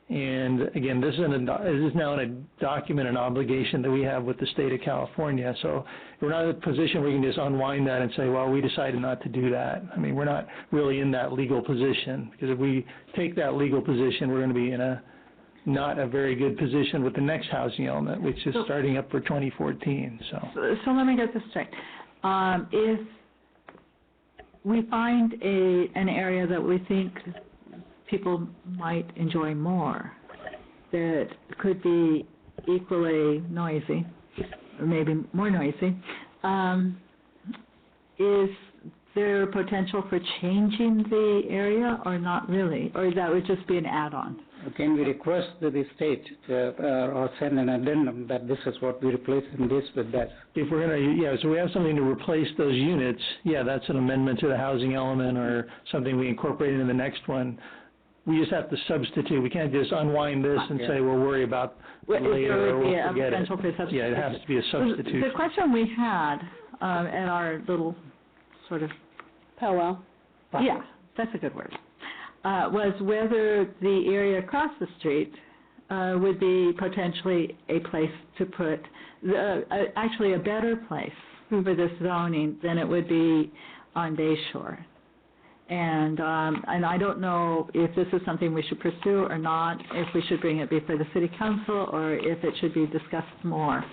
And again, this is now in a document, an obligation that we have with the state of California. So we're not in a position where we can just unwind that and say, well, we decided not to do that. I mean, we're not really in that legal position, because if we take that legal position, we're going to be in not a very good position with the next housing element, which is starting up for 2014. So let me get this straight. If we find an area that we think people might enjoy more, that could be equally noisy, or maybe more noisy, is there potential for changing the area, or not really? Or that would just be an add-on? Can we request that the state or send an addendum that this is what we replace in this with that? If we're going to, so we have something to replace those units, that's an amendment to the housing element or something we incorporate into the next one. We just have to substitute. We can't just unwind this and say we'll worry about it later or we'll forget it. Yeah, it has to be a substitute. The question we had at our little sort of powwow. Yeah, that's a good word. Was whether the area across the street would be potentially a place to put, actually a better place for this zoning than it would be on Bayshore. And I don't know if this is something we should pursue or not, if we should bring it before the city council or if it should be discussed more.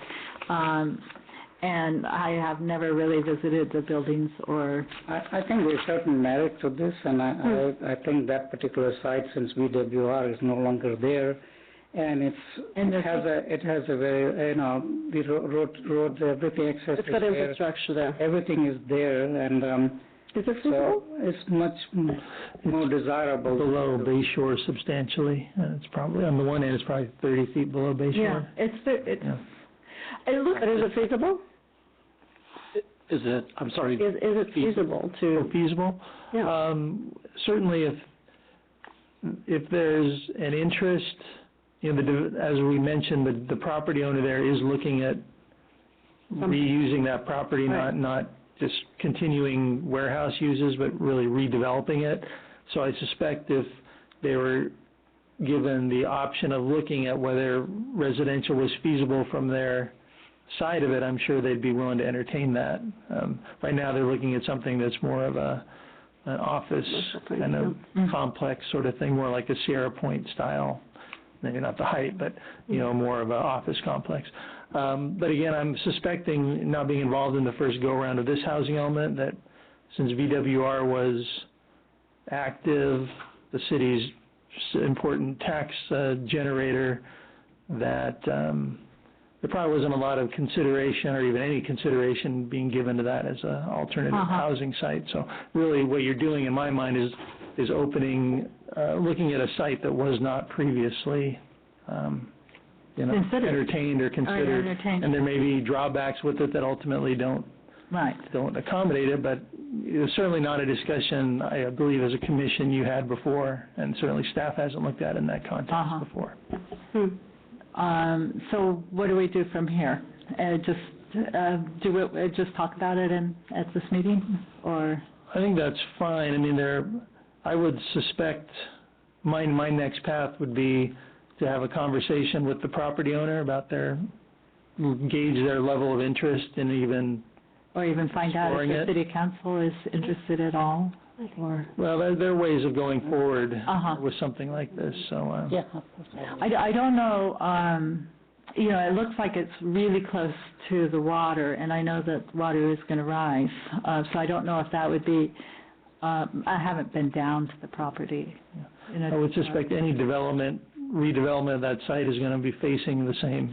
And I have never really visited the buildings or... I think there's certain merit to this, and I think that particular site, since VWR is no longer there, and it has a very, the roads, everything, access it's got infrastructure there. Everything is there, and is it feasible? So it's much more desirable. Below Bayshore substantially. It's probably, on the one end, it's probably 30 feet below Bayshore. Yeah, It looks, but is it feasible? Is it, I'm sorry. Is it feasible to... Feasible? Yeah. Certainly if there's an interest, as we mentioned, the property owner there is looking at reusing that property, not just continuing warehouse uses, but really redeveloping it. So I suspect if they were given the option of looking at whether residential was feasible from their side of it, I'm sure they'd be willing to entertain that. Right now they're looking at something that's more of an office kind of complex sort of thing, more like a Sierra Point style. Maybe not the height, but more of an office complex. But again, I'm suspecting, not being involved in the first go-around of this housing element, that since VWR was active, the city's important tax generator, that there probably wasn't a lot of consideration or even any consideration being given to that as an alternative housing site. So really what you're doing in my mind is opening, looking at a site that was not previously entertained or considered. And there may be drawbacks with it that ultimately don't Right. don't accommodate it, but it was certainly not a discussion, I believe, as a commission you had before, and certainly staff hasn't looked at in that context before. So what do we do from here? Just talk about it at this meeting, or? I think that's fine. I mean, I would suspect my next path would be to have a conversation with the property owner about gauge their level of interest in even find out if the it. city council is interested at all, or? Well, there are ways of going forward with something like this, so. Yeah. I don't know, it looks like it's really close to the water, and I know that water is going to rise, so I don't know if that would be, I haven't been down to the property. I would suspect any redevelopment of that site is going to be facing the same.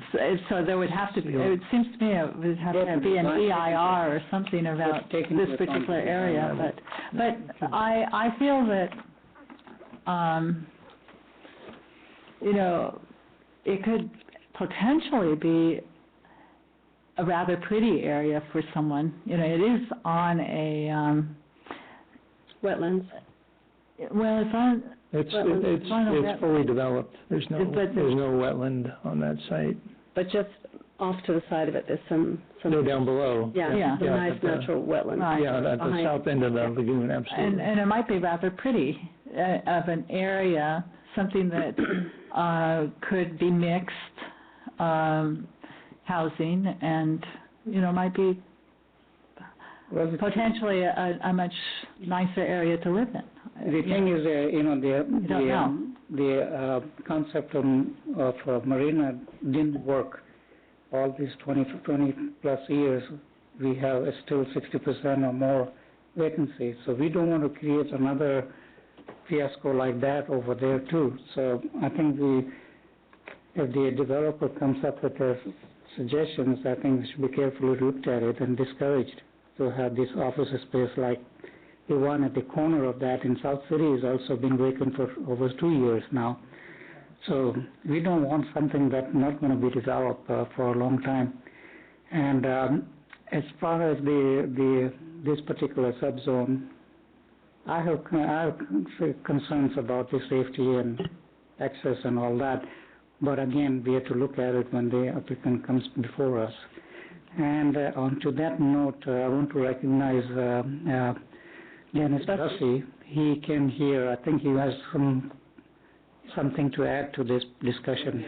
So there would have to be, it seems to me it would have to be an EIR or something about this particular area, but I feel that, it could potentially be a rather pretty area for someone. It is on a, Wetlands. well, it's on, It's fully developed. There's no wetland on that site. But just off to the side of it, there's some No, down below. some nice but, natural wetlands. Right. Yeah, at the south end of the lagoon, absolutely. and it might be rather pretty of an area, something that could be mixed housing, and might be potentially a much nicer area to live in. The thing is, the concept of marina didn't work. All these 20 plus years, we have still 60% or more vacancy. So we don't want to create another fiasco like that over there too. So I think if the developer comes up with their suggestions, I think we should be carefully looked at it and discouraged to have this office space like the one at the corner of that in South City has also been vacant for over 2 years now. So we don't want something that's not going to be developed for a long time. And as far as this particular subzone, I have concerns about the safety and access and all that. But again, we have to look at it when the applicant comes before us. And on to that note, I want to recognize Dennis Bussey. He came here. I think he has something to add to this discussion.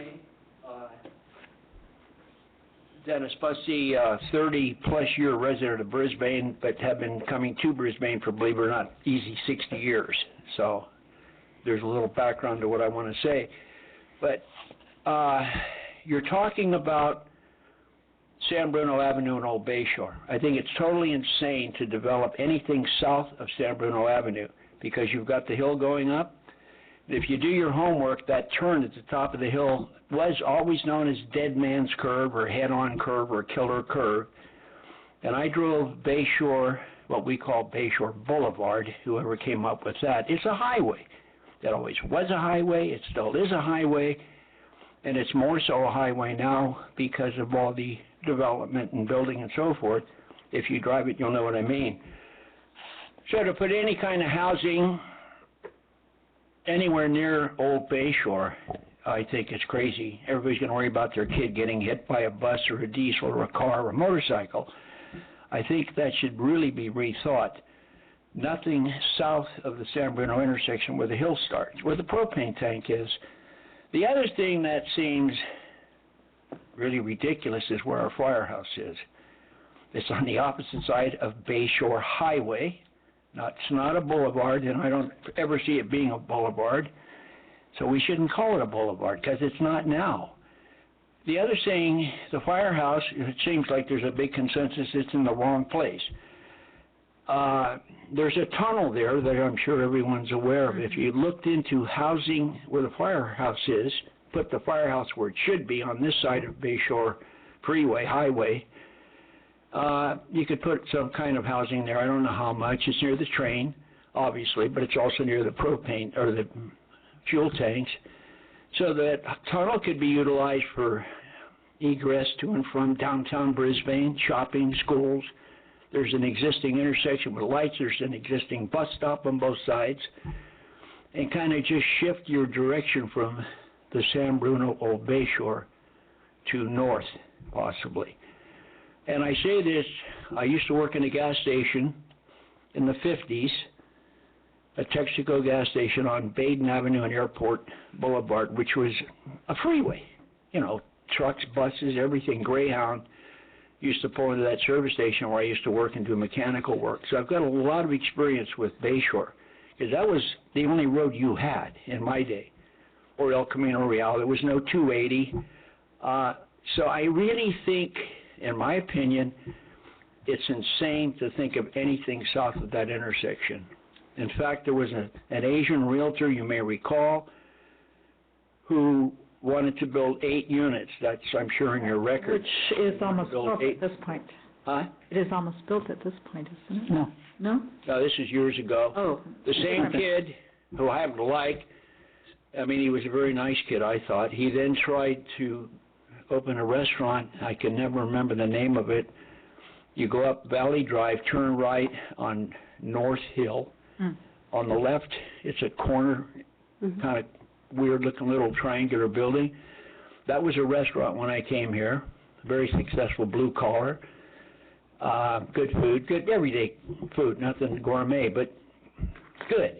Dennis Bussey, 30-plus year resident of Brisbane, but have been coming to Brisbane for, believe it or not, easy 60 years. So there's a little background to what I want to say. But you're talking about San Bruno Avenue and Old Bayshore. I think it's totally insane to develop anything south of San Bruno Avenue because you've got the hill going up. If you do your homework, that turn at the top of the hill was always known as Dead Man's Curve or Head-On Curve or Killer Curve. And I drove Bayshore, what we call Bayshore Boulevard, whoever came up with that. It's a highway. It always was a highway. It still is a highway. And it's more so a highway now because of all the development and building and so forth. If you drive it, you'll know what I mean. So to put any kind of housing anywhere near Old Bayshore, I think it's crazy. Everybody's going to worry about their kid getting hit by a bus or a diesel or a car or a motorcycle. I think that should really be rethought. Nothing south of the San Bruno intersection where the hill starts, where the propane tank is. The other thing that seems really ridiculous is where our firehouse is. It's on the opposite side of Bayshore Highway. It's not a boulevard, and I don't ever see it being a boulevard. So we shouldn't call it a boulevard because it's not now. The other thing, the firehouse, it seems like there's a big consensus it's in the wrong place. There's a tunnel there that I'm sure everyone's aware of. If you looked into housing where the firehouse is, put the firehouse where it should be on this side of Bayshore Freeway, Highway, you could put some kind of housing there. I don't know how much. It's near the train, obviously, but it's also near the propane or the fuel tanks. So that tunnel could be utilized for egress to and from downtown Brisbane, shopping, schools. There's an existing intersection with lights, there's an existing bus stop on both sides, and kind of just shift your direction from the San Bruno Old Bay Shore to north, possibly. And I say this, I used to work in a gas station in the 50s, a Texaco gas station on Baden Avenue and Airport Boulevard, which was a freeway. You know, trucks, buses, everything, Greyhound used to pull into that service station where I used to work and do mechanical work. So I've got a lot of experience with Bayshore, because that was the only road you had in my day, or El Camino Real. There was no 280. So I really think, in my opinion, it's insane to think of anything south of that intersection. In fact, there was an Asian realtor, you may recall, who wanted to build 8 units. That's, I'm sure, in your record. Which is almost built at this point. Huh? It is almost built at this point, isn't it? No. No? No, this is years ago. Oh. The same kid who I happen to like, I mean, he was a very nice kid, I thought. He then tried to open a restaurant. I can never remember the name of it. You go up Valley Drive, turn right on North Hill. On the left, it's a corner, kind of weird-looking little triangular building. That was a restaurant when I came here. Very successful, blue collar. Good food, good everyday food, nothing gourmet, but good.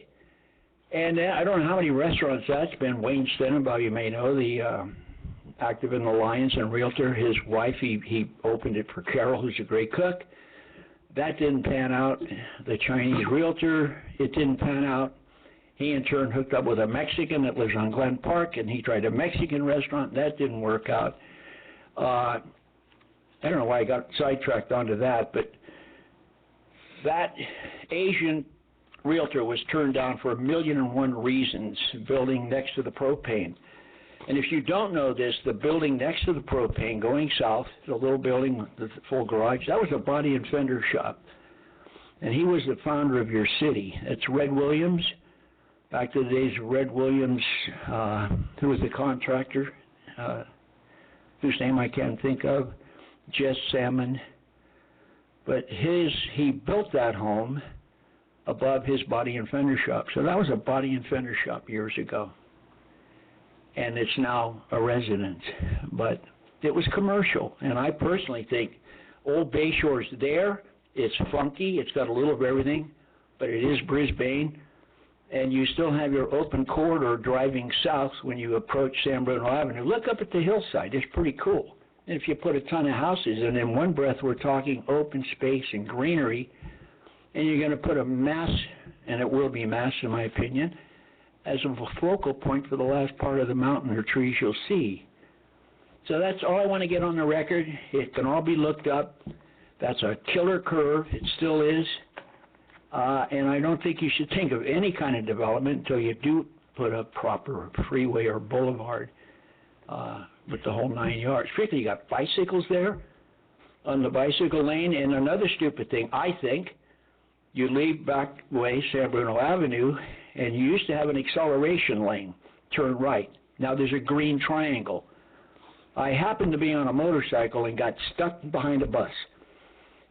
And I don't know how many restaurants that's been. Wayne Stenenbaugh, you may know, the active in the Lions and realtor. His wife, he opened it for Carol, who's a great cook. That didn't pan out. The Chinese realtor, it didn't pan out. He in turn hooked up with a Mexican that lives on Glen Park, and he tried a Mexican restaurant. That didn't work out. I don't know why I got sidetracked onto that, but that Asian realtor was turned down for 1,000,001 reasons, building next to the propane. And if you don't know this, the building next to the propane going south, the little building with the full garage, that was a body and fender shop. And he was the founder of your city. It's Red Williams. Back to the days of Red Williams, who was the contractor, whose name I can't think of, Jess Salmon. But he built that home above his body and fender shop. So that was a body and fender shop years ago. And it's now a residence. But it was commercial, and I personally think Old Bayshore's there. It's funky. It's got a little of everything, but it is Brisbane. And you still have your open corridor driving south when you approach San Bruno Avenue. Look up at the hillside. It's pretty cool. And if you put a ton of houses, and in one breath we're talking open space and greenery, and you're going to put a mass, and it will be mass in my opinion, as a focal point for the last part of the mountain or trees you'll see. So that's all I want to get on the record. It can all be looked up. That's a killer curve. It still is. And I don't think you should think of any kind of development until you do put a proper freeway or boulevard with the whole 9 yards. Particularly, you got bicycles there on the bicycle lane. And another stupid thing, I think, you leave back way San Bruno Avenue, and you used to have an acceleration lane, turn right. Now there's a green triangle. I happened to be on a motorcycle and got stuck behind a bus.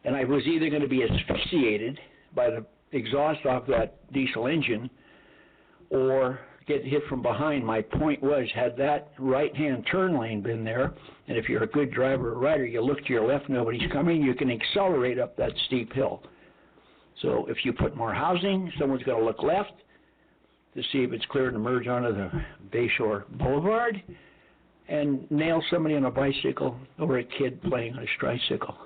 And I was either going to be asphyxiated by the exhaust off that diesel engine or get hit from behind. My point was, had that right-hand turn lane been there, and if you're a good driver or rider, you look to your left, nobody's coming, you can accelerate up that steep hill. So if you put more housing, someone's got to look left to see if it's clear to merge onto the Bayshore Boulevard and nail somebody on a bicycle or a kid playing on a tricycle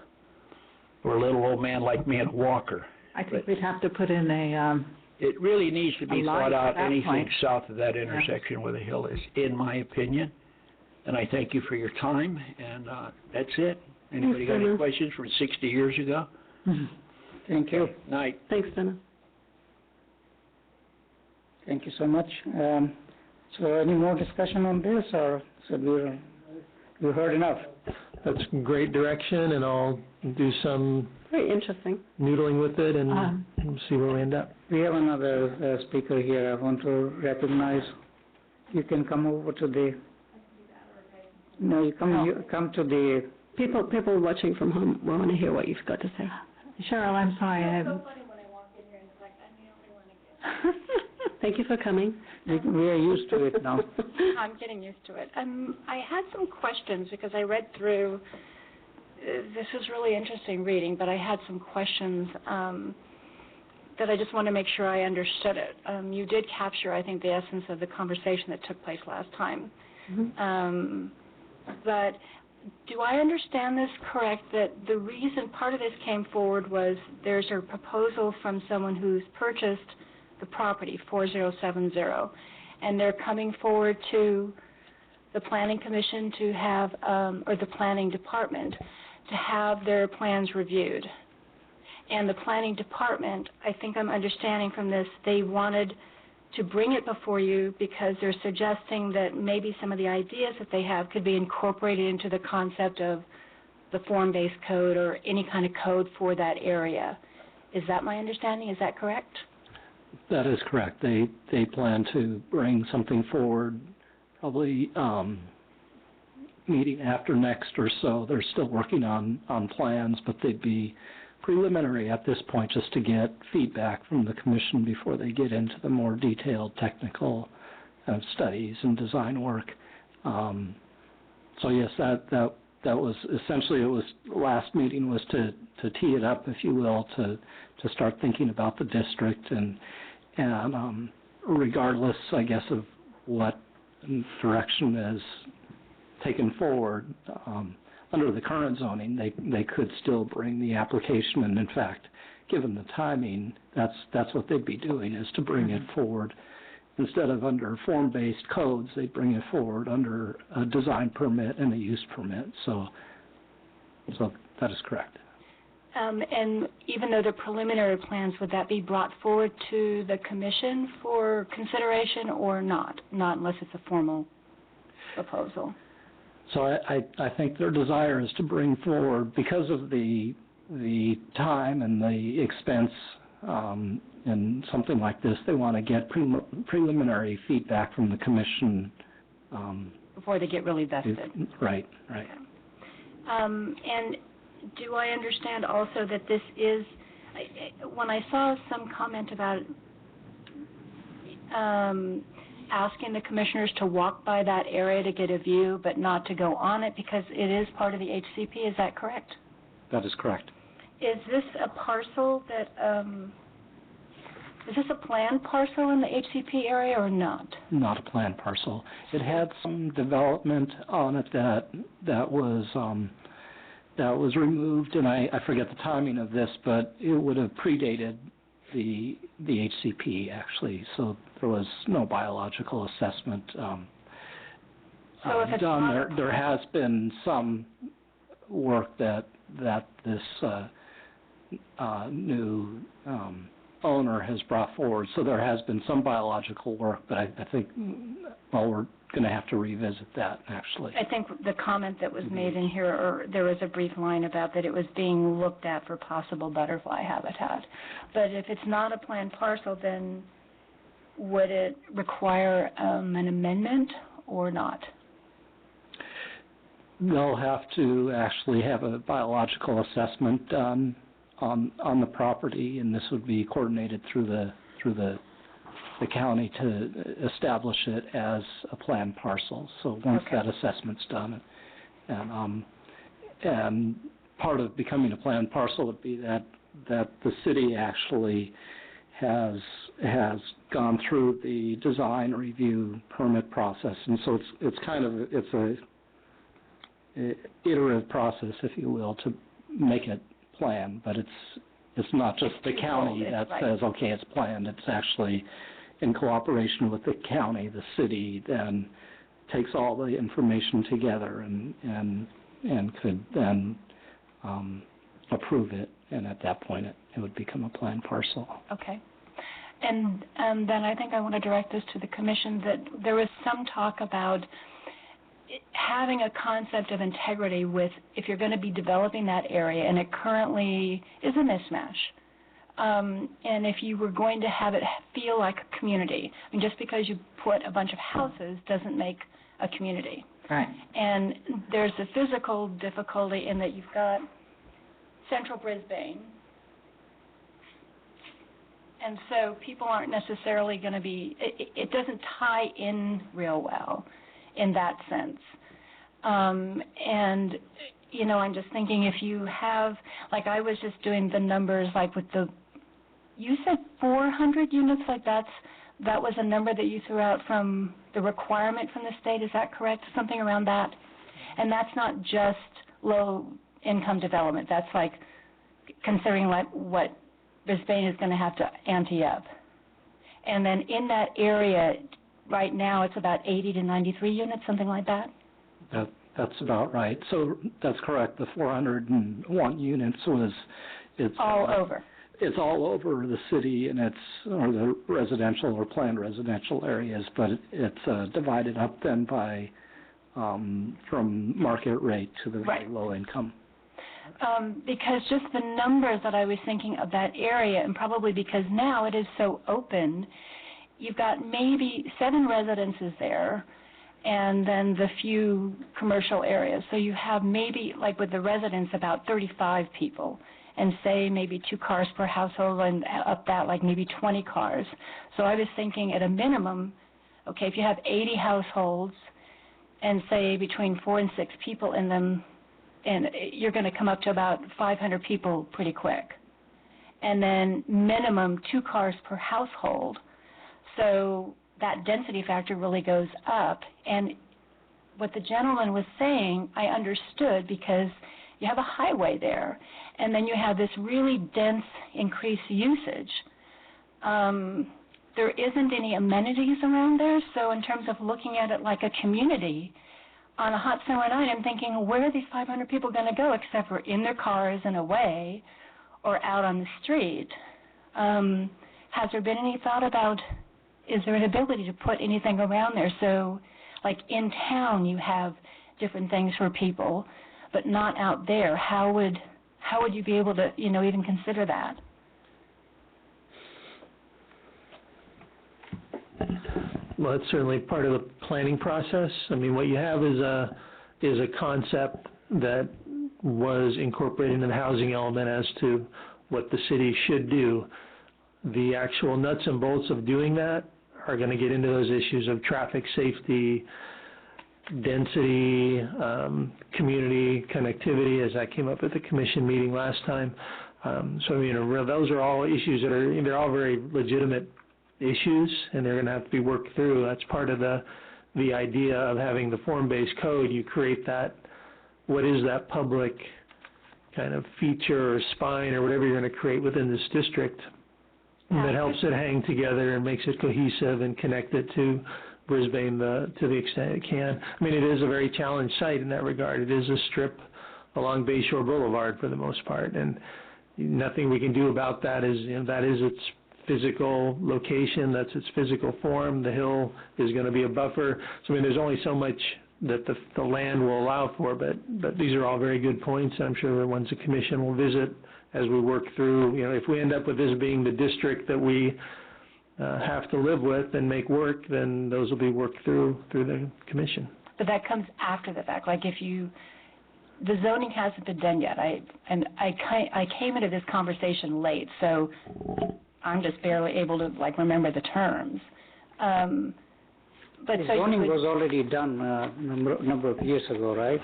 or a little old man like me in a walker. I think we'd have to put in a, It really needs to be thought out, anything point. south of that intersection where the hill is, in my opinion. And I thank you for your time, and that's it. Anybody got any questions from 60 years ago? Thank you. Night. Thanks, Dennis. Thank you so much. So any more discussion on this, or should we heard enough? That's great direction, and I'll do some Very interesting. noodling with it and we'll see where we end up. We have another speaker here. I want to recognize. You can come over to the. No, you come to the. People watching from home want to hear what you've got to say. Cheryl, I'm sorry. It's so funny when I walk in here and it's like, I'm the only one again. Thank you for coming. We are used to it now. I'm getting used to it. I had some questions because I read through, this was really interesting reading, but I had some questions that I just want to make sure I understood it. You did capture, I think, the essence of the conversation that took place last time. Mm-hmm. But do I understand this correct, that the reason part of this came forward was there's a proposal from someone who's purchased the property, 4070, and they're coming forward to the Planning Commission to have, or the Planning Department, to have their plans reviewed. And the Planning Department, I think I'm understanding from this, they wanted to bring it before you because they're suggesting that maybe some of the ideas that they have could be incorporated into the concept of the form-based code or any kind of code for that area. Is that my understanding? Is that correct? That is correct. They plan to bring something forward, probably meeting after next or so. They're still working on plans, but they'd be preliminary at this point just to get feedback from the commission before they get into the more detailed technical studies and design work. So yes, that was essentially, it was, last meeting was to tee it up, if you will, to start thinking about the district and regardless, I guess, of what direction is taken forward, under the current zoning, they could still bring the application, and in fact, given the timing, that's what they'd be doing, is to bring it forward. Instead of under form-based codes, they bring it forward under a design permit and a use permit. So that is correct. And even though the preliminary plans, would that be brought forward to the commission for consideration or not? Not unless it's a formal proposal. So I think their desire is to bring forward, because of the time and the expense in something like this, they want to get preliminary feedback from the commission. Before they get really vested. Right. Okay. And do I understand also that this is, when I saw some comment about asking the commissioners to walk by that area to get a view, but not to go on it because it is part of the HCP, is that correct? That is correct. Is this a parcel that, is this a planned parcel in the HCP area or not? Not a planned parcel. It had some development on it that was removed, and I forget the timing of this, but it would have predated the HCP actually, so there was no biological assessment So if it's done. not There has been some work that this new owner has brought forward, so there has been some biological work, but I think, well, we're going to have to revisit that, actually. I think the comment that was made in here, or there was a brief line about that it was being looked at for possible butterfly habitat. But if it's not a planned parcel, then would it require an amendment or not? They'll have to actually have a biological assessment done on the property, and this would be coordinated through the county to establish it as a planned parcel. So once that assessment's done, and part of becoming a planned parcel would be that the city actually has gone through the design review permit process, and so it's a iterative process, if you will, to make it planned, but it's not just the county that says, okay, it's planned. It's actually in cooperation with the county. The city then takes all the information together and could then approve it, and at that point it would become a planned parcel. Okay. And then I think I want to direct this to the commission, that there was some talk about having a concept of integrity with, if you're going to be developing that area, and it currently is a mismatch, and if you were going to have it feel like a community, I mean, just because you put a bunch of houses doesn't make a community. Right. And there's a physical difficulty in that you've got central Brisbane, And so people aren't necessarily going to be, it doesn't tie in real well in that sense. And, you know, I'm just thinking if you have, like I was just doing the numbers, like with you said 400 units, like that was a number that you threw out from the requirement from the state, is that correct? Something around that? And that's not just low-income development, that's like considering like what Brisbane is going to have to ante up. And then in that area, right now, it's about 80 to 93 units, something like that? That's about right. So that's correct. The 401 units it's all over. It's all over the city, and or the residential or planned residential areas, but it's divided up then by from market rate to the very low income. Because just the numbers that I was thinking of that area, and probably because now it is so open, you've got maybe 7 residences there, and then the few commercial areas. So you have maybe, like with the residents, about 35 people, and say maybe 2 cars per household, and up that like maybe 20 cars. So I was thinking at a minimum, okay, if you have 80 households, and say between 4 and 6 people in them, and you're going to come up to about 500 people pretty quick. And then minimum 2 cars per household. So that density factor really goes up. And what the gentleman was saying, I understood, because you have a highway there, and then you have this really dense increased usage. There isn't any amenities around there, so in terms of looking at it like a community, on a hot summer night, I'm thinking, where are these 500 people going to go except for in their cars and away or out on the street? Has there been any thought about, is there an ability to put anything around there? So, like in town, you have different things for people, but not out there. How would you be able to, you know, even consider that? Well, it's certainly part of the planning process. I mean, what you have is a concept that was incorporated into the housing element as to what the city should do. The actual nuts and bolts of doing that are going to get into those issues of traffic safety, density, community connectivity, as that came up at the commission meeting last time. So, you know, those are all issues they're all very legitimate issues, and they're going to have to be worked through. That's part of the idea of having the form-based code. You create that, what is that public kind of feature or spine or whatever you're going to create within this district that helps it hang together and makes it cohesive and connect it to Brisbane to the extent it can. I mean, it is a very challenged site in that regard. It is a strip along Bayshore Boulevard for the most part, and nothing we can do about that is, you know, that is its physical location, that's its physical form. The hill is going to be a buffer. So, I mean, there's only so much that the land will allow for, but these are all very good points, and I'm sure the ones the commission will visit as we work through. You know, if we end up with this being the district that we have to live with and make work, then those will be worked through the commission. But that comes after the fact. Like if the zoning hasn't been done yet. I came into this conversation late, so I'm just barely able to like remember the terms. But the so zoning was already done a number of years ago, right?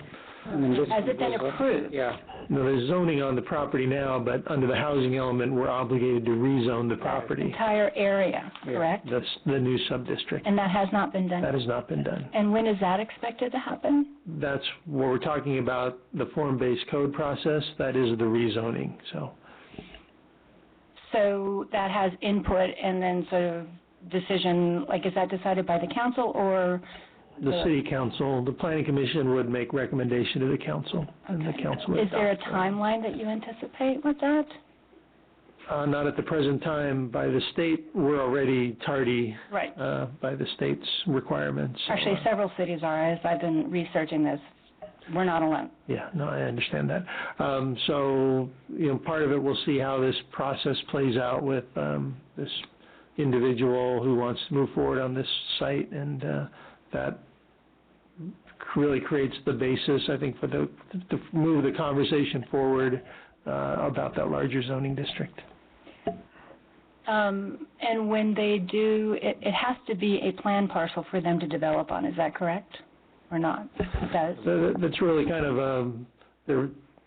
I mean, has it been approved? Yeah. No, there's zoning on the property now, but under the housing element, we're obligated to rezone the property. Entire area, correct? That's the new sub-district. And that has not been done? That has not been done. And when is that expected to happen? That's what we're talking about, the form-based code process. That is the rezoning, so. So that has input and then sort of decision, like is that decided by the council or? The city council, the planning commission would make recommendation to the council, and the council would Is there a adopt that. timeline that you anticipate with that? Not at the present time. By the state, we're already tardy. Right. By the state's requirements. Actually, several cities are, as I've been researching this. We're not alone. Yeah, no, I understand that. So, you know, part of it, we'll see how this process plays out with this individual who wants to move forward on this site, and that really creates the basis, I think, for to move the conversation forward about that larger zoning district. And when they do, it has to be a planned parcel for them to develop on, is that correct? Or not? It does? So that's really kind of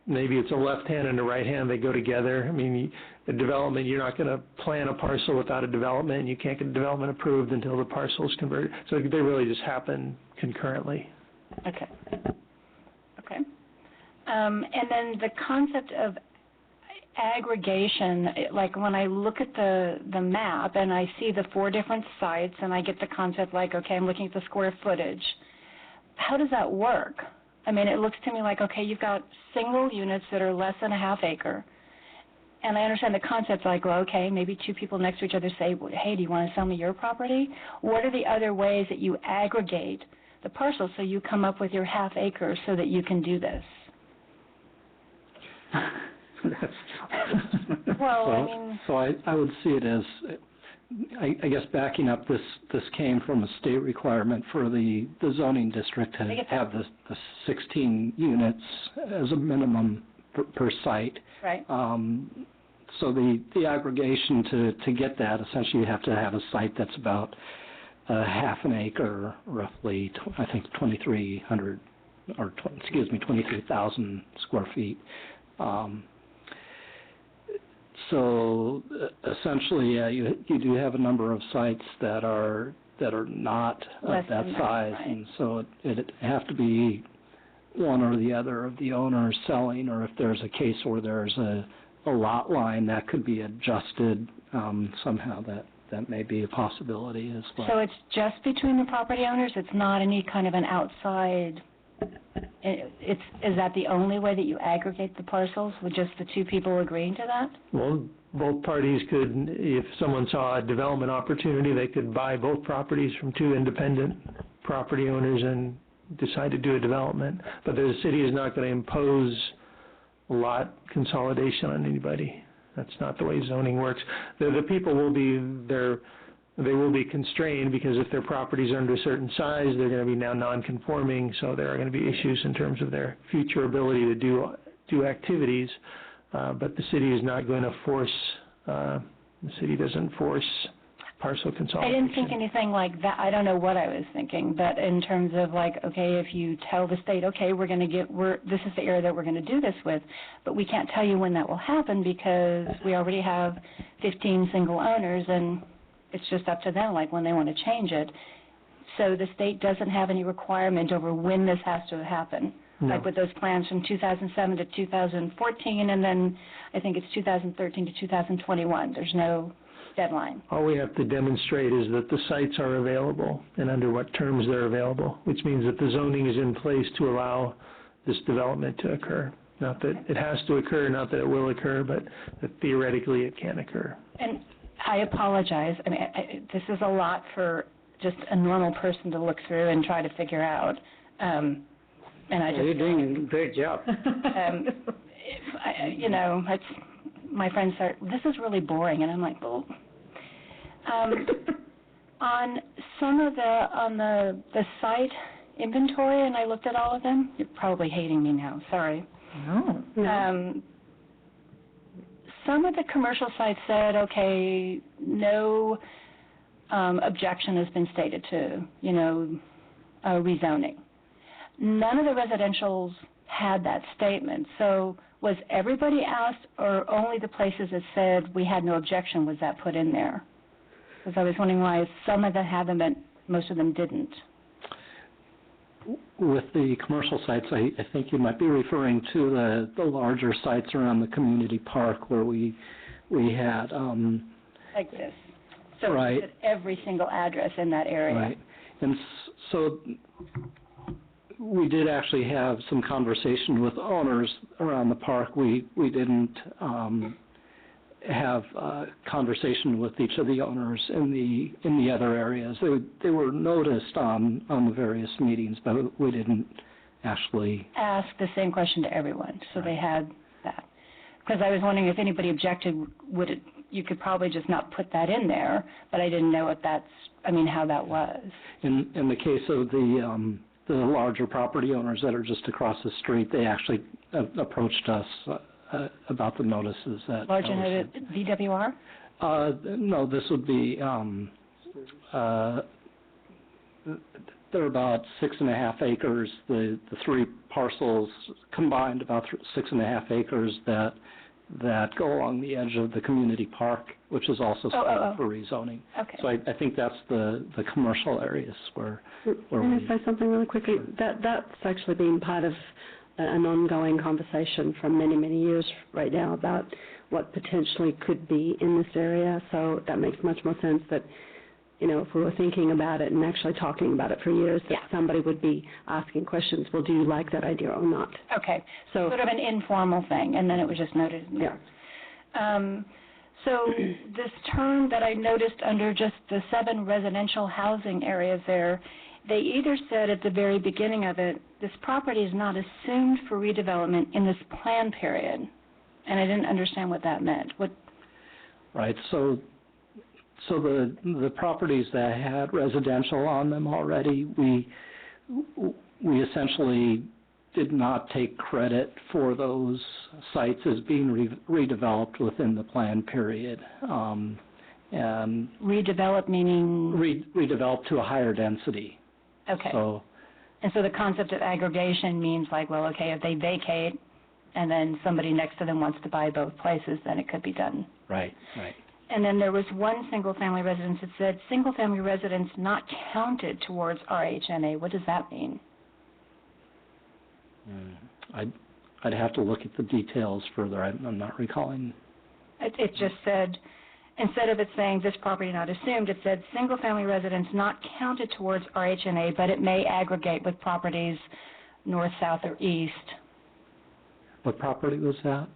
maybe it's a left hand and a right hand, they go together. I mean, the development, you're not going to plan a parcel without a development, and you can't get development approved until the parcel is converted. So they really just happen concurrently. Okay. Okay. And then the concept of aggregation, like when I look at the map and I see the 4 different sites and I get the concept like, okay, I'm looking at the square footage, how does that work? I mean, it looks to me like, okay, you've got single units that are less than a half acre, and I understand the concept like, well, okay, maybe 2 people next to each other say, hey, do you want to sell me your property? What are the other ways that you aggregate the parcel so you come up with your half acre so that you can do this? Well, I mean... So I would see it as, I guess backing up, this came from a state requirement for the zoning district to have the 16 units as a minimum per site. Right. So the aggregation to get that, essentially you have to have a site that's about half an acre, roughly, I think 2,300, or 23,000 square feet. So essentially, you do have a number of sites that are not of that size, right. And so it have to be one or the other of the owners selling, or if there's a case where there's a lot line that could be adjusted somehow, that may be a possibility as well. So it's just between the property owners? It's not any kind of an outside... Is that the only way that you aggregate the parcels, with just the 2 people agreeing to that? Well, both parties could, if someone saw a development opportunity, they could buy both properties from 2 independent property owners and decide to do a development. But the city is not going to impose lot consolidation on anybody. That's not the way zoning works. The people will be there. They will be constrained because if their properties are under a certain size, they're going to be now non-conforming, so there are going to be issues in terms of their future ability to do activities, but the city is not going to force, the city doesn't force parcel consolidation. I didn't think anything like that. I don't know what I was thinking, but in terms of like, okay, if you tell the state, okay, this is the area that we're going to do this with, but we can't tell you when that will happen because we already have 15 single owners and it's just up to them, like when they want to change it. So the state doesn't have any requirement over when this has to happen. No. Like with those plans from 2007 to 2014, and then I think it's 2013 to 2021. There's no deadline. All we have to demonstrate is that the sites are available and under what terms they're available, which means that the zoning is in place to allow this development to occur. Not that it has to occur, not that it will occur, but that theoretically it can occur. And I apologize. I mean, this is a lot for just a normal person to look through and try to figure out. And I just... You're doing a great job. My friends are, this is really boring, and I'm like, well... on some of the site inventory, and I looked at all of them, you're probably hating me now, sorry. No. Some of the commercial sites said, okay, no objection has been stated to, rezoning. None of the residentials had that statement. So was everybody asked, or only the places that said we had no objection was that put in there? Because I was wondering why some of them had them and most of them didn't. With the commercial sites, I think you might be referring to the larger sites around the community park where we had like this. So right. It's at every single address in that area. Right. And so we did actually have some conversation with owners around the park. We didn't have a conversation with each of the owners in the other areas. They were noticed on the various meetings, but we didn't actually ask the same question to everyone. So They had that. Because I was wondering if anybody objected, you could probably just not put that in there, but I didn't know if how that was. In the case of the larger property owners that are just across the street, they actually approached us about the notices that... Large and VWR? No, this would be, they're about 6.5 acres. The three parcels combined about 6.5 acres that go along the edge of the community park, which is also slated for rezoning. Okay. So I think that's the commercial areas where Can I say something really quickly? That's actually been part of an ongoing conversation for many, many years right now about what potentially could be in this area. So that makes much more sense that, if we were thinking about it and actually talking about it for years, that somebody would be asking questions, well, do you like that idea or not? Okay. So Sort of an informal thing, and then it was just noted in there. So this term that I noticed under just the 7 residential housing areas there, they either said at the very beginning of it, this property is not assumed for redevelopment in this plan period, and I didn't understand what that meant. Right. So the properties that had residential on them already, we essentially did not take credit for those sites as being redeveloped within the plan period. And Redevelop meaning? Redeveloped to a higher density. Okay. So, and so the concept of aggregation means like, well, okay, if they vacate and then somebody next to them wants to buy both places, then it could be done. right. And then there was one single-family residence that said, single-family residence not counted towards RHNA. What does that mean? I'd have to look at the details further. I'm not recalling. It just said, instead of it saying this property not assumed, it said single-family residence not counted towards RHNA, but it may aggregate with properties north, south, or east. What property was that?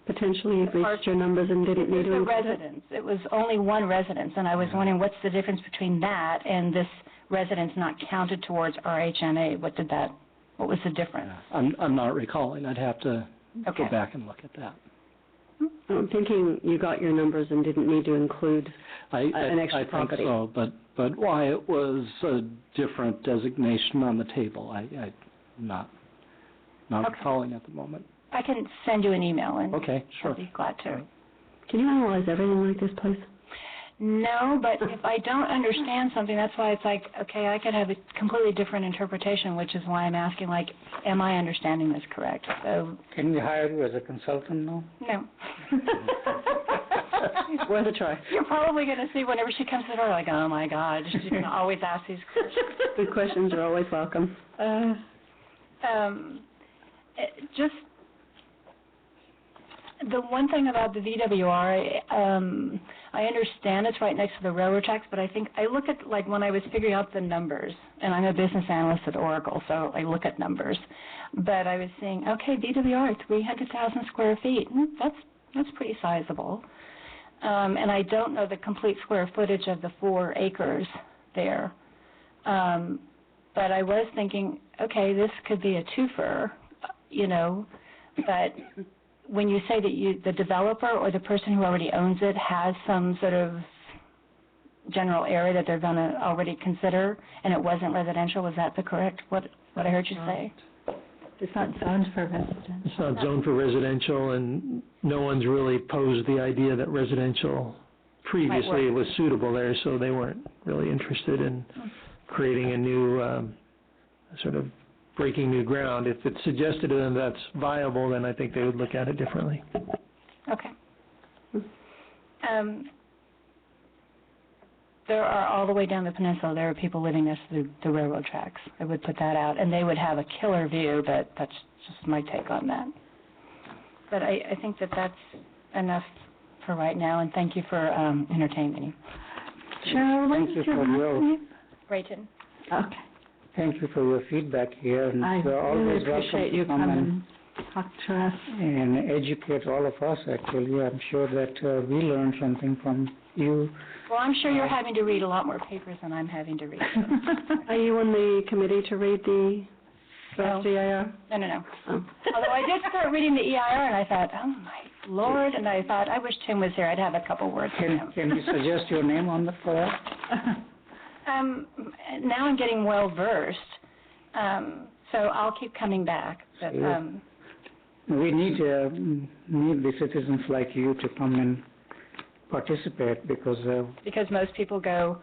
potentially you've reached your numbers and didn't need to It was a include it? residence. It was only one residence, and I was wondering what's the difference between that and this residence not counted towards RHNA? What was the difference? I'm not recalling. I'd have to Okay. go back and look at that. I'm thinking you got your numbers and didn't need to include an extra property. I think so, but why it was a different designation on the table, I'm not recalling at the moment. I can send you an email, and Okay, sure. I'd be glad to. Can you analyze everything like this, please? No, but if I don't understand something, that's why it's like, okay, I could have a completely different interpretation, which is why I'm asking, like, am I understanding this correct? So, Can we hire you as a consultant now? no. Worth a try. You're probably going to see whenever she comes to the door, like, oh, my God, she's going to always ask these questions. Good questions are always welcome. Just the one thing about the VWR, I understand it's right next to the railroad tracks, but I think I look at, like, when I was figuring out the numbers, and I'm a business analyst at Oracle, so I look at numbers, but I was seeing, okay, VWR, 300,000 square feet, that's pretty sizable. And I don't know the complete square footage of the 4 acres there. But I was thinking, okay, this could be a twofer, but when you say that the developer or the person who already owns it has some sort of general area that they're going to already consider, and it wasn't residential, was that correct, what I heard you say? It's not zoned for residential. It's not zoned for residential, and no one's really posed the idea that residential previously was suitable there, so they weren't really interested in creating a new, sort of breaking new ground. If it's suggested to them that's viable, then I think they would look at it differently. Okay. There are all the way down the peninsula, there are people living next to the railroad tracks. I would put that out, and they would have a killer view, but that's just my take on that. But I think that's enough for right now, and thank you for entertaining me. Cheryl, what Thank is you your for last your- name? Rayton. Okay. Thank you for your feedback here, and I you're really always welcome appreciate you to come coming talk to us. and educate all of us, actually. I'm sure that we learned something from you. Well, I'm sure you're having to read a lot more papers than I'm having to read. Are you on the committee to read the draft EIR? No. Oh. Although I did start reading the EIR, and I thought, oh, my Lord, and I thought, I wish Tim was here. I'd have a couple words with him. Can you suggest your name for that? Now I'm getting well-versed, so I'll keep coming back. But, Sure. We need the citizens like you to come and participate because Because most people go,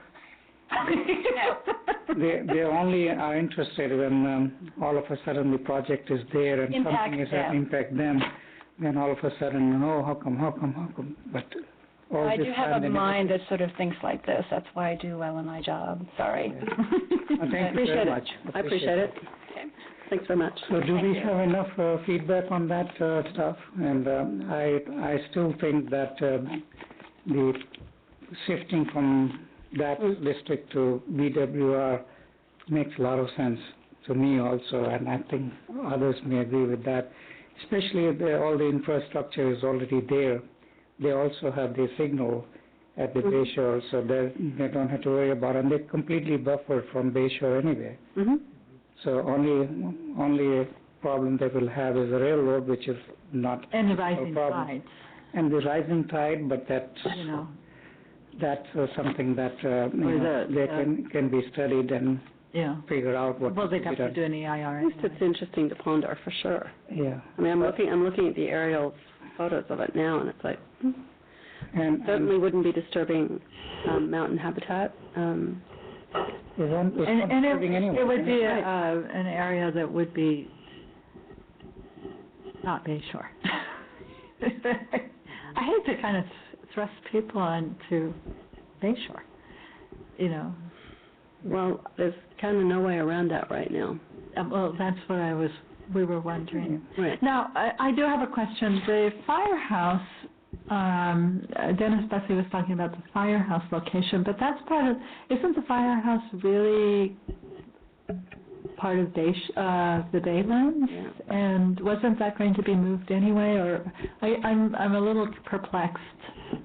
they only are interested when all of a sudden the project is there and Impact something is them. impact them. Then all of a sudden, oh, how come? But all I this do have time a they mind that sort of thinks like this. That's why I do well in my job. Sorry. Thank you very much. I appreciate it. Thanks very much. So do Thank we you. have enough feedback on that stuff? And I still think that the shifting from that district to BWR makes a lot of sense to me also, and I think others may agree with that. Especially if all the infrastructure is already there. They also have the signal at the Bay Shore, so they don't have to worry about it. And they're completely buffered from Bay Shore anyway. Mm-hmm. So only problem they will have is the railroad, which is not And the a rising problem. tides, And the rising tide, but that's something that they can be studied and figure out what. Well, they'd to have be to done. do an EIR At least anyway. it's interesting to ponder for sure. Yeah. I mean, I'm looking at the aerial photos of it now, and it's like And certainly wouldn't be disturbing mountain habitat. it won't, it's not And disturbing anyone. it would be an area that would be not Bay Shore. I hate to kind of thrust people onto Bay Shore, Well, there's kind of no way around that right now. Well, that's what we were wondering. Right. Now, I do have a question. The firehouse, Dennis Bessie was talking about the firehouse location, but that's isn't the firehouse really part of the Baylands? Yeah. And wasn't that going to be moved anyway, or I'm a little perplexed.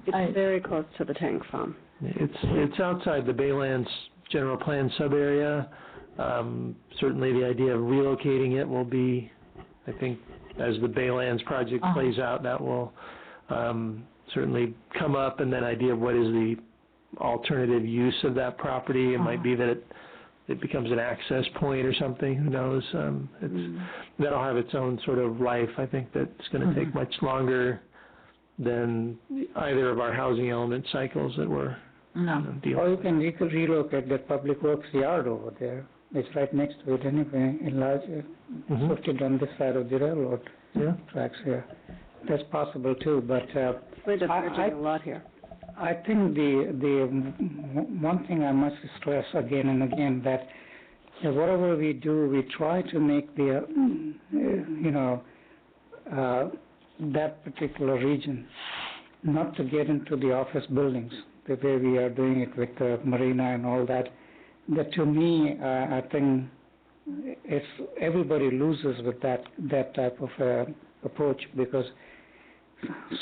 It's very close to the tank farm. It's outside the Baylands general plan sub-area. Certainly the idea of relocating it will be, I think, as the Baylands project plays out, that will certainly come up, and then idea of what is the alternative use of that property. It might be that it becomes an access point or something, who knows. That'll have its own sort of life. I think that's going to take much longer than either of our housing element cycles that we're dealing Or with. you could relocate the public works yard over there. It's right next to it anyway, enlarge it, put it on this side of the railroad tracks here. That's possible too, but We're diverging a lot here. I think the one thing I must stress again and again that whatever we do, we try to make the that particular region not to get into the office buildings the way we are doing it with the marina and all that. That to me, I think everybody loses with that type of approach, because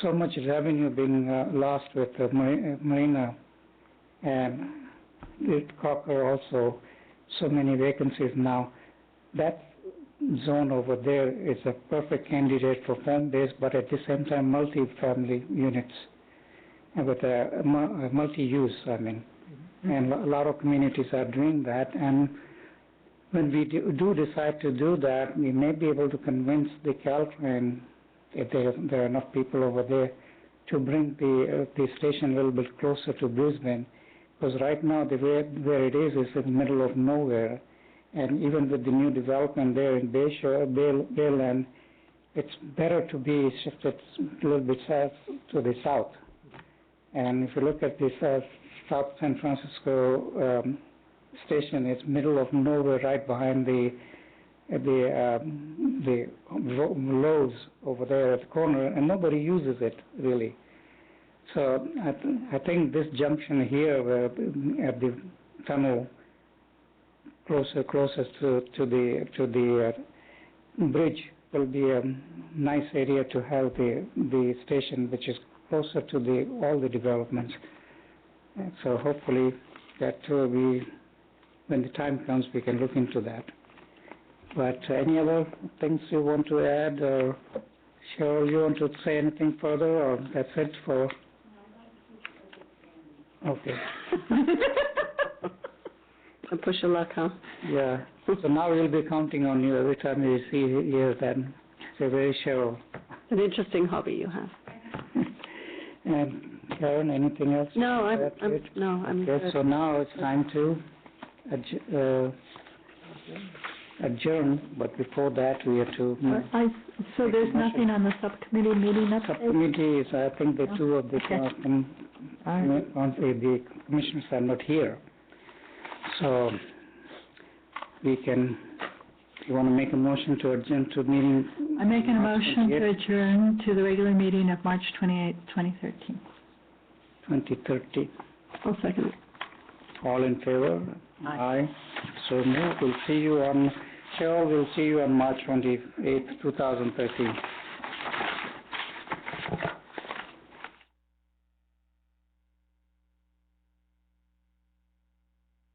so much revenue being lost with the marina, and with Cocker also, so many vacancies now. That zone over there is a perfect candidate for home-based, but at the same time multi-family units, and with a multi-use, I mean. And a lot of communities are doing that, and when we do decide to do that, we may be able to convince the Caltrain, if there are enough people over there, to bring the station a little bit closer to Brisbane, because right now where it is in the middle of nowhere, and even with the new development there in Bayland, it's better to be shifted a little bit south to the south. And if you look at the South San Francisco station, it's middle of nowhere, right behind the Lowe's over there at the corner, and nobody uses it really. So I think this junction here at the tunnel, closest to the bridge, will be a nice area to have the station, which is closer to all the developments. And so hopefully that when the time comes, we can look into that. But any other things you want to add, or Cheryl, you want to say anything further, or that's it for? Okay. And push your luck, huh? Yeah. So now we'll be counting on you every time we see here. Then say, "Where is Cheryl?" An interesting hobby you have. And Karen, anything else? No, I'm Okay, good. so now it's time to adjourn, but before that, we have to... So there's nothing on the subcommittee meeting update? Subcommittee is, I think the two of the, Okay. the commissioners are not here. So we can, you want to make a motion to adjourn to meeting? I'm making a March motion to 28th, adjourn to the regular meeting of March 28, 2013. 2013. I'll second it. All in favor? Aye. So move. We'll see you on, Cheryl, we'll see you on March 28th, 2013.